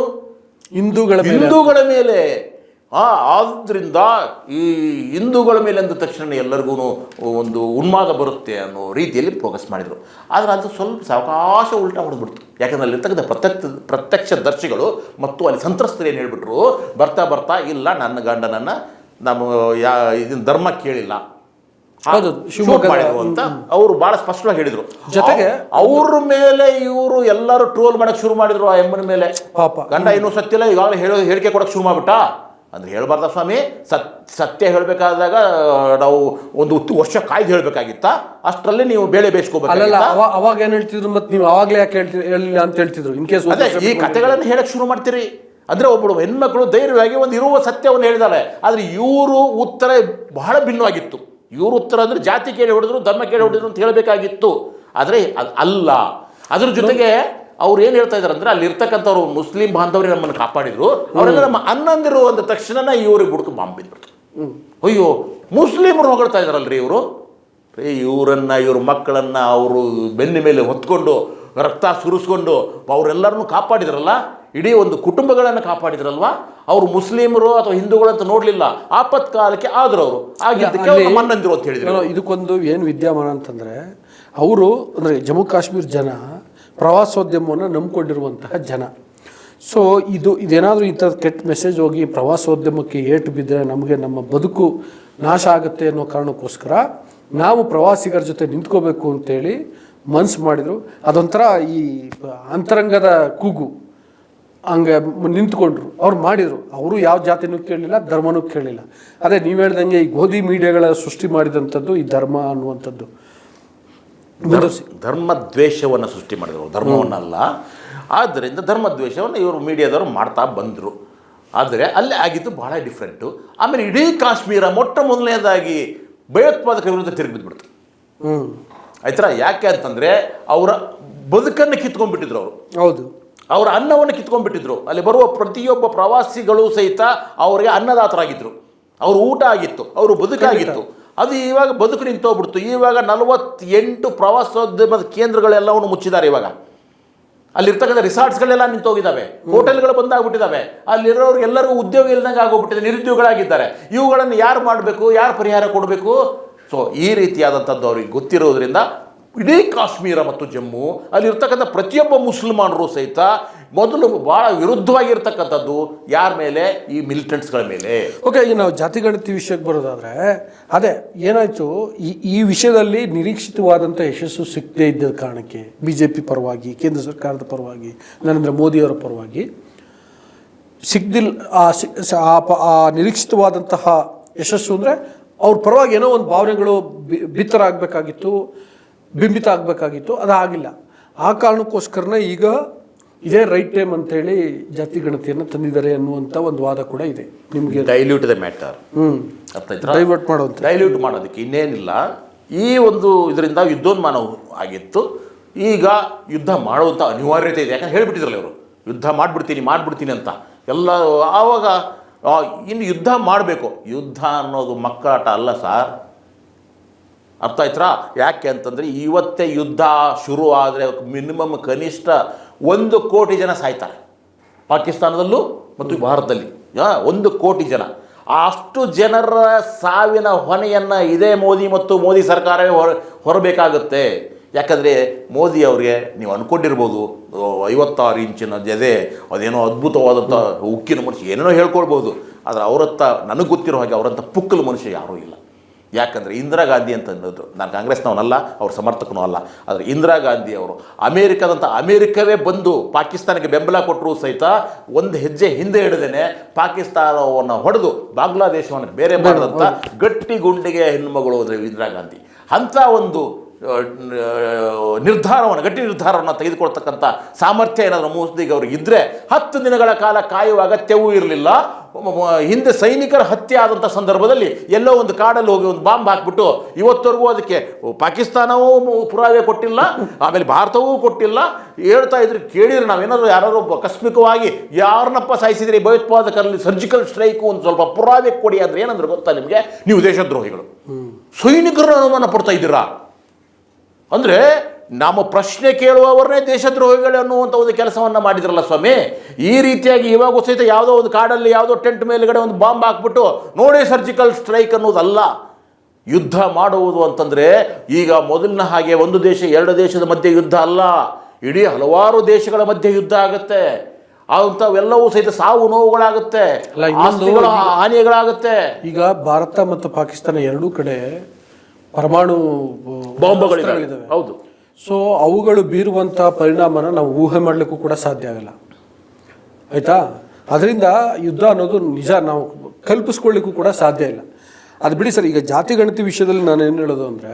ಹಿಂದೂಗಳ ಮೇಲೆ. ಆದ್ದರಿಂದ ಈ ಹಿಂದೂಗಳ ಮೇಲೆ ಅಂದ ತಕ್ಷಣ ಎಲ್ಲರಿಗೂ ಒಂದು ಉನ್ಮಾದ ಬರುತ್ತೆ ಅನ್ನೋ ರೀತಿಯಲ್ಲಿ ಫೋಕಸ್ ಮಾಡಿದರು. ಆದರೆ ಅದು ಸ್ವಲ್ಪ ಸಾವಕಾಶ ಉಲ್ಟಾ ಹೊಡೆದ್ಬಿಡ್ತು. ಯಾಕಂದರೆ ಅಲ್ಲಿರ್ತಕ್ಕಂಥ ಪ್ರತ್ಯಕ್ಷದರ್ಶಿಗಳು ಮತ್ತು ಅಲ್ಲಿ ಸಂತ್ರಸ್ತರು ಏನು ಹೇಳಿಬಿಟ್ರು, ಬರ್ತಾ ಇಲ್ಲ, ನನ್ನ ಗಂಡನನ್ನು ಇದನ್ನ ಧರ್ಮ ಕೇಳಿಲ್ಲ, ಮಾಡಿದ್ರು ಅಂತ ಅವರು ಬಹಳ ಸ್ಪಷ್ಟವಾಗಿ ಹೇಳಿದರು. ಜೊತೆಗೆ ಅವ್ರ ಮೇಲೆ ಇವರು ಎಲ್ಲರೂ ಟ್ರೋಲ್ ಮಾಡಕ್ಕೆ ಶುರು ಮಾಡಿದ್ರು. ಆ ಎಮ್ಮನ ಮೇಲೆ ಪಾಪ ಗಂಡ ಇನ್ನೂ ಸತ್ತಿಲ್ಲ, ಈಗಾಗಲೇ ಹೇಳಿಕೆ ಕೊಡಕ್ಕೆ ಶುರು ಮಾಡಿಬಿಟ್ಟ. ಅಂದರೆ ಹೇಳ್ಬಾರ್ದ ಸ್ವಾಮಿ, ಸತ್ಯ ಹೇಳಬೇಕಾದಾಗ ನಾವು ಒಂದು ವರ್ಷ ಕಾಯ್ದು ಹೇಳಬೇಕಾಗಿತ್ತಾ? ಅಷ್ಟರಲ್ಲಿ ನೀವು ಬೇಳೆ ಬೇಯಿಸ್ಕೋಬೇಕು. ಅವಾಗ ಏನು ಹೇಳ್ತಿದ್ರು, ಮತ್ತೆ ನೀವು ಅವಾಗಲೇ ಯಾಕೆ ಹೇಳಿಲ್ಲ ಅಂತ ಹೇಳ್ತಿದ್ರು. ಇನ್ ಕೇಸ್ ಅದೇ ಈ ಕಥೆಗಳನ್ನು ಹೇಳಕ್ಕೆ ಶುರು ಮಾಡ್ತೀರಿ. ಅಂದರೆ ಒಬ್ಬಳು ಹೆಣ್ಮಕ್ಳು ಧೈರ್ಯವಾಗಿ ಒಂದು ಇರುವ ಸತ್ಯವನ್ನು ಹೇಳಿದಾಳೆ. ಆದರೆ ಇವರು ಉತ್ತರ ಬಹಳ ಭಿನ್ನವಾಗಿತ್ತು. ಇವರು ಉತ್ತರ ಅಂದರೆ ಜಾತಿ ಕೇಳಿ ಹೊಡೆದ್ರು, ಧರ್ಮ ಕೇಳಿ ಹೊಡೆದ್ರು ಅಂತ ಹೇಳಬೇಕಾಗಿತ್ತು. ಆದರೆ ಅಲ್ಲ. ಅದ್ರ ಜೊತೆಗೆ ಅವ್ರು ಏನು ಹೇಳ್ತಾ ಇದ್ದಾರೆ ಅಂದರೆ, ಅಲ್ಲಿರ್ತಕ್ಕಂಥವ್ರು ಮುಸ್ಲಿಂ ಬಾಂಧವರೇ ನಮ್ಮನ್ನು ಕಾಪಾಡಿದ್ರು, ಅವರೆಲ್ಲ ನಮ್ಮ ಅಣ್ಣಂದಿರು ಅಂದ ತಕ್ಷಣ ಇವ್ರಿಗೆ ಬುಡ್ಕು ಬಾಂಬ್ ಬಿದ್ಬಿಡ್ತು. ಅಯ್ಯೋ, ಮುಸ್ಲಿಮರು ಹೊಗಳ್ತಾ ಇದ್ದಾರಲ್ರಿ ಇವರು, ಇವ್ರ ಮಕ್ಕಳನ್ನು ಅವರು ಬೆನ್ನ ಮೇಲೆ ಹೊತ್ಕೊಂಡು ರಕ್ತ ಸುರಿಸ್ಕೊಂಡು ಅವರೆಲ್ಲರನ್ನು ಕಾಪಾಡಿದ್ರಲ್ಲ, ಇಡೀ ಒಂದು ಕುಟುಂಬಗಳನ್ನು ಕಾಪಾಡಿದ್ರಲ್ವಾ. ಅವರು ಮುಸ್ಲಿಮರು ಅಥವಾ ಹಿಂದೂಗಳಂತ ನೋಡಲಿಲ್ಲ, ಆಪತ್ಕಾಲಕ್ಕೆ ಆದರು ಅವರು, ಆಗಿದ್ದಕ್ಕೆ ಅಣ್ಣಂದಿರು ಅಂತ ಹೇಳಿದ್ರು. ಇದಕ್ಕೊಂದು ಏನು ವಿದ್ಯಮಾನ ಅಂತಂದರೆ, ಅವರು ಅಂದರೆ ಜಮ್ಮು ಕಾಶ್ಮೀರ ಜನ ಪ್ರವಾಸೋದ್ಯಮವನ್ನು ನಂಬಿಕೊಂಡಿರುವಂತಹ ಜನ. ಸೊ ಇದೇನಾದರೂ ಇಂಥ ಕೆಟ್ಟ ಮೆಸೇಜ್ ಹೋಗಿ ಪ್ರವಾಸೋದ್ಯಮಕ್ಕೆ ಏಟು ಬಿದ್ದರೆ ನಮಗೆ ನಮ್ಮ ಬದುಕು ನಾಶ ಆಗುತ್ತೆ ಅನ್ನೋ ಕಾರಣಕ್ಕೋಸ್ಕರ ನಾವು ಪ್ರವಾಸಿಗರ ಜೊತೆ ನಿಂತ್ಕೋಬೇಕು ಅಂತೇಳಿ ಮನ್ಸು ಮಾಡಿದರು. ಅದೊಂಥರ ಈ ಅಂತರಂಗದ ಕೂಗು, ಹಂಗೆ ನಿಂತ್ಕೊಂಡ್ರು. ಅವ್ರು ಮಾಡಿದರು. ಅವರು ಯಾವ ಜಾತಿನೂ ಕೇಳಲಿಲ್ಲ, ಧರ್ಮನೂ ಕೇಳಲಿಲ್ಲ. ಅದೇ ನೀವು ಹೇಳ್ದಂಗೆ ಈ ಗೋಧಿ ಮೀಡಿಯಾಗಳ ಸೃಷ್ಟಿ ಮಾಡಿದಂಥದ್ದು ಈ ಧರ್ಮ ಅನ್ನುವಂಥದ್ದು. ಧರ್ಮದ್ವೇಷವನ್ನು ಸೃಷ್ಟಿ ಮಾಡಿದರು, ಧರ್ಮವನ್ನಲ್ಲ. ಆದ್ದರಿಂದ ಧರ್ಮದ್ವೇಷವನ್ನು ಇವರು ಮೀಡಿಯಾದವರು ಮಾಡ್ತಾ ಬಂದರು. ಆದರೆ ಅಲ್ಲಿ ಆಗಿದ್ದು ಬಹಳ ಡಿಫ್ರೆಂಟು. ಆಮೇಲೆ ಇಡೀ ಕಾಶ್ಮೀರ ಮೊದಲನೇದಾಗಿ ಭಯೋತ್ಪಾದಕರ ವಿರುದ್ಧ ತಿರುಗಿ ಬಿದ್ದುಬಿಡ್ತು. ಆಯ್ತಾ? ಯಾಕೆ ಅಂತಂದರೆ ಅವರ ಬದುಕನ್ನು ಕಿತ್ಕೊಂಡ್ಬಿಟ್ಟಿದ್ರು ಅವರು. ಹೌದು, ಅವರ ಅನ್ನವನ್ನು ಕಿತ್ಕೊಂಡ್ಬಿಟ್ಟಿದ್ರು. ಅಲ್ಲಿ ಬರುವ ಪ್ರತಿಯೊಬ್ಬ ಪ್ರವಾಸಿಗಳು ಸಹಿತ ಅವರಿಗೆ ಅನ್ನದಾತರಾಗಿದ್ದರು. ಅವ್ರ ಊಟ ಆಗಿತ್ತು, ಅವರು ಬದುಕಾಗಿತ್ತು. ಅದು ಇವಾಗ ಬದುಕು ನಿಂತೋಗ್ಬಿಡ್ತು. ಇವಾಗ 48 ಪ್ರವಾಸೋದ್ಯಮದ ಕೇಂದ್ರಗಳೆಲ್ಲವನ್ನು ಮುಚ್ಚಿದ್ದಾರೆ. ಇವಾಗ ಅಲ್ಲಿರ್ತಕ್ಕಂಥ ರಿಸಾರ್ಟ್ಸ್ಗಳೆಲ್ಲ ನಿಂತೋಗಿದ್ದಾವೆ, ಹೋಟೆಲ್ಗಳು ಬಂದಾಗ್ಬಿಟ್ಟಿದ್ದಾವೆ. ಅಲ್ಲಿರೋರು ಎಲ್ಲರಿಗೂ ಉದ್ಯೋಗ ಇಲ್ದಂಗೆ ಆಗೋಗ್ಬಿಟ್ಟಿದೆ, ನಿರುದ್ಯೋಗಿಗಳಾಗಿದ್ದಾರೆ. ಇವುಗಳನ್ನು ಯಾರು ಮಾಡಬೇಕು, ಯಾರು ಪರಿಹಾರ ಕೊಡಬೇಕು? ಸೊ ಈ ರೀತಿಯಾದಂಥದ್ದು ಅವ್ರಿಗೆ ಗೊತ್ತಿರೋದ್ರಿಂದ ಇಡೀ ಕಾಶ್ಮೀರ ಮತ್ತು ಜಮ್ಮು ಅಲ್ಲಿರ್ತಕ್ಕಂಥ ಪ್ರತಿಯೊಬ್ಬ ಮುಸಲ್ಮಾನರು ಸಹಿತ ಮೊದಲು ಭಾಳ ವಿರುದ್ಧವಾಗಿರ್ತಕ್ಕಂಥದ್ದು ಯಾರ ಮೇಲೆ? ಈ ಮಿಲಿಟೆಂಟ್ಸ್ಗಳ ಮೇಲೆ. ಓಕೆ, ಈಗ ನಾವು ಜಾತಿಗಣತಿ ವಿಷಯಕ್ಕೆ ಬರೋದಾದರೆ, ಅದೇ ಏನಾಯಿತು, ಈ ವಿಷಯದಲ್ಲಿ ನಿರೀಕ್ಷಿತವಾದಂಥ ಯಶಸ್ಸು ಸಿಗದೇ ಇದ್ದ ಕಾರಣಕ್ಕೆ BJP ಪರವಾಗಿ, ಕೇಂದ್ರ ಸರ್ಕಾರದ ಪರವಾಗಿ, ನರೇಂದ್ರ ಮೋದಿಯವರ ಪರವಾಗಿ ಸಿಗ್ದಿಲ್ಲ. ಆ ನಿರೀಕ್ಷಿತವಾದಂತಹ ಯಶಸ್ಸು ಅಂದರೆ ಅವ್ರ ಪರವಾಗಿ ಏನೋ ಒಂದು ಭಾವನೆಗಳು ಬಿಂಬಿತ ಆಗಬೇಕಾಗಿತ್ತು, ಅದಾಗಿಲ್ಲ. ಆ ಕಾರಣಕ್ಕೋಸ್ಕರನೇ ಈಗ ಇದೇ ರೈಟ್ ಟೈಮ್ ಅಂತೇಳಿ ಜಾತಿ ಗಣತಿಯನ್ನು ತಂದಿದ್ದಾರೆ ಅನ್ನುವಂಥ ಒಂದು ವಾದ ಕೂಡ ಇದೆ. ನಿಮಗೆ ಡೈಲ್ಯೂಟ್ ದ ಮ್ಯಾಟರ್, ಡೈಲ್ಯೂಟ್ ಮಾಡೋದಕ್ಕೆ ಇನ್ನೇನಿಲ್ಲ. ಈ ಒಂದು ಇದರಿಂದ ಯುದ್ಧೋನ್ಮಾನ ಆಗಿತ್ತು. ಈಗ ಯುದ್ಧ ಮಾಡುವಂಥ ಅನಿವಾರ್ಯತೆ ಇದೆ. ಯಾಕಂದ್ರೆ ಹೇಳಿಬಿಟ್ಟಿದ್ರಲ್ಲ ಇವರು, ಯುದ್ಧ ಮಾಡಿಬಿಡ್ತೀನಿ ಅಂತ ಎಲ್ಲ. ಆವಾಗ ಇನ್ನು ಯುದ್ಧ ಮಾಡಬೇಕು. ಯುದ್ಧ ಅನ್ನೋದು ಮಕ್ಕಳಾಟ ಅಲ್ಲ ಸರ್, ಅರ್ಥ ಆಯ್ತಾ? ಯಾಕೆ ಅಂತಂದರೆ ಇವತ್ತೇ ಯುದ್ಧ ಶುರು ಆದರೆ ಮಿನಿಮಮ್ ಕನಿಷ್ಠ 1 ಕೋಟಿ ಜನ ಸಾಯ್ತಾರೆ ಪಾಕಿಸ್ತಾನದಲ್ಲೂ ಮತ್ತು ಭಾರತದಲ್ಲಿ. 1 ಕೋಟಿ ಜನ. ಅಷ್ಟು ಜನರ ಸಾವಿನ ಹೊಣೆಯನ್ನು ಇದೇ ಮೋದಿ ಸರ್ಕಾರವೇ ಹೊರಬೇಕಾಗುತ್ತೆ. ಯಾಕಂದರೆ ಮೋದಿ ಅವರಿಗೆ ನೀವು ಅಂದ್ಕೊಂಡಿರ್ಬೋದು 56 ಇಂಚಿನ ಜದೆ, ಅದೇನೋ ಅದ್ಭುತವಾದಂಥ ಉಕ್ಕಿನ ಮನುಷ್ಯ, ಏನೇನೋ ಹೇಳ್ಕೊಳ್ಬೋದು. ಆದರೆ ಅವರತ್ತ ನನಗೆ ಗೊತ್ತಿರೋ ಹಾಗೆ ಅವರಂಥ ಪುಕ್ಕಲು ಮನುಷ್ಯ ಯಾರೂ ಇಲ್ಲ. ಯಾಕಂದರೆ ಇಂದಿರಾ ಗಾಂಧಿ ಅಂತಂದು, ನಾನು ಕಾಂಗ್ರೆಸ್ನವನಲ್ಲ, ಅವ್ರ ಸಮರ್ಥಕನೂ ಅಲ್ಲ, ಆದರೆ ಇಂದಿರಾ ಗಾಂಧಿ ಅವರು ಅಮೇರಿಕವೇ ಬಂದು ಪಾಕಿಸ್ತಾನಕ್ಕೆ ಬೆಂಬಲ ಕೊಟ್ಟರು ಸಹಿತ ಒಂದು ಹೆಜ್ಜೆ ಹಿಂದೆ ಹಿಡಿದೇನೆ ಪಾಕಿಸ್ತಾನವನ್ನು ಹೊಡೆದು ಬಾಂಗ್ಲಾದೇಶವನ್ನು ಬೇರೆ ಮಾಡಿದಂಥ ಗಟ್ಟಿ ಗುಂಡಿಗೆ ಹೆಣ್ಣುಮಗಳು ಇಂದಿರಾ ಗಾಂಧಿ. ಅಂಥ ಒಂದು ಗಟ್ಟಿ ನಿರ್ಧಾರವನ್ನು ತೆಗೆದುಕೊಳ್ತಕ್ಕಂಥ ಸಾಮರ್ಥ್ಯ ಏನಾದರೂ ಮೋದಿಗೆ ಅವ್ರಿಗೆ ಇದ್ದರೆ 10 ದಿನಗಳ ಕಾಲ ಕಾಯುವ ಅಗತ್ಯವೂ ಇರಲಿಲ್ಲ. ಹಿಂದೆ ಸೈನಿಕರ ಹತ್ಯೆ ಆದಂಥ ಸಂದರ್ಭದಲ್ಲಿ ಎಲ್ಲೋ ಒಂದು ಕಾಡಲ್ಲಿ ಹೋಗಿ ಒಂದು ಬಾಂಬ್ ಹಾಕ್ಬಿಟ್ಟು ಇವತ್ತವರೆಗೂ ಅದಕ್ಕೆ ಪಾಕಿಸ್ತಾನವೂ ಪುರಾವೆ ಕೊಟ್ಟಿಲ್ಲ, ಆಮೇಲೆ ಭಾರತವೂ ಕೊಟ್ಟಿಲ್ಲ. ಹೇಳ್ತಾ ಇದ್ರೆ ಕೇಳಿದ್ರೆ ನಾವೇನಾದರೂ ಯಾರಾದರೂ ಆಕಸ್ಮಿಕವಾಗಿ ಯಾರನ್ನಪ್ಪ ಸಾಯಿಸಿದ್ರಿ ಭಯೋತ್ಪಾದಕರಲ್ಲಿ ಸರ್ಜಿಕಲ್ ಸ್ಟ್ರೈಕು ಒಂದು ಸ್ವಲ್ಪ ಪುರಾವೆ ಕೊಡಿ ಅಂದರೆ ಏನಂದ್ರೆ ಗೊತ್ತಾ ನಿಮಗೆ? ನೀವು ದೇಶದ್ರೋಹಿಗಳು, ಸೈನಿಕರನ್ನು ಅನುಮಾನ ಪಡ್ತಾ ಇದ್ದೀರಾ ಅಂದರೆ ನಮ್ಮ ಪ್ರಶ್ನೆ ಕೇಳುವವರನ್ನೇ ದೇಶದ್ರೋಹಿಗಳು ಅನ್ನುವಂಥ ಒಂದು ಕೆಲಸವನ್ನು ಮಾಡಿದ್ರಲ್ಲ ಸ್ವಾಮಿ. ಈ ರೀತಿಯಾಗಿ ಇವಾಗೂ ಸಹಿತ ಯಾವುದೋ ಒಂದು ಕಾಡಲ್ಲಿ ಯಾವುದೋ ಟೆಂಟ್ ಮೇಲುಗಡೆ ಒಂದು ಬಾಂಬ್ ಹಾಕ್ಬಿಟ್ಟು ನೋಡಿ ಸರ್ಜಿಕಲ್ ಸ್ಟ್ರೈಕ್ ಅನ್ನೋದಲ್ಲ. ಯುದ್ಧ ಮಾಡುವುದು ಅಂತಂದರೆ ಈಗ ಮೊದಲಿನ ಹಾಗೆ ಒಂದು ದೇಶ 2 ದೇಶದ ಮಧ್ಯೆ ಯುದ್ಧ ಅಲ್ಲ, ಇಡೀ ಹಲವಾರು ದೇಶಗಳ ಮಧ್ಯೆ ಯುದ್ಧ ಆಗುತ್ತೆ. ಅಂಥವೆಲ್ಲವೂ ಸಹಿತ ಸಾವು ನೋವುಗಳಾಗುತ್ತೆ, ಹಾನಿಗಳಾಗುತ್ತೆ. ಈಗ ಭಾರತ ಮತ್ತು ಪಾಕಿಸ್ತಾನ ಎರಡೂ ಕಡೆ ಪರಮಾಣು ಬಾಂಬ್ಗಳಿದ್ದಾವೆ. ಹೌದು. ಸೊ ಅವುಗಳು ಬೀರುವಂಥ ಪರಿಣಾಮನ ನಾವು ಊಹೆ ಮಾಡಲಿಕ್ಕೂ ಕೂಡ ಸಾಧ್ಯ ಆಗಲ್ಲ, ಆಯಿತಾ? ಅದರಿಂದ ಯುದ್ಧ ಅನ್ನೋದು ನಿಜ ನಾವು ಕಲ್ಪಿಸ್ಕೊಳ್ಳಿಕ್ಕೂ ಕೂಡ ಸಾಧ್ಯ ಇಲ್ಲ. ಅದು ಬಿಡಿ ಸರ್. ಈಗ ಜಾತಿ ಗಣತಿ ವಿಷಯದಲ್ಲಿ ನಾನು ಏನು ಹೇಳೋದು ಅಂದರೆ,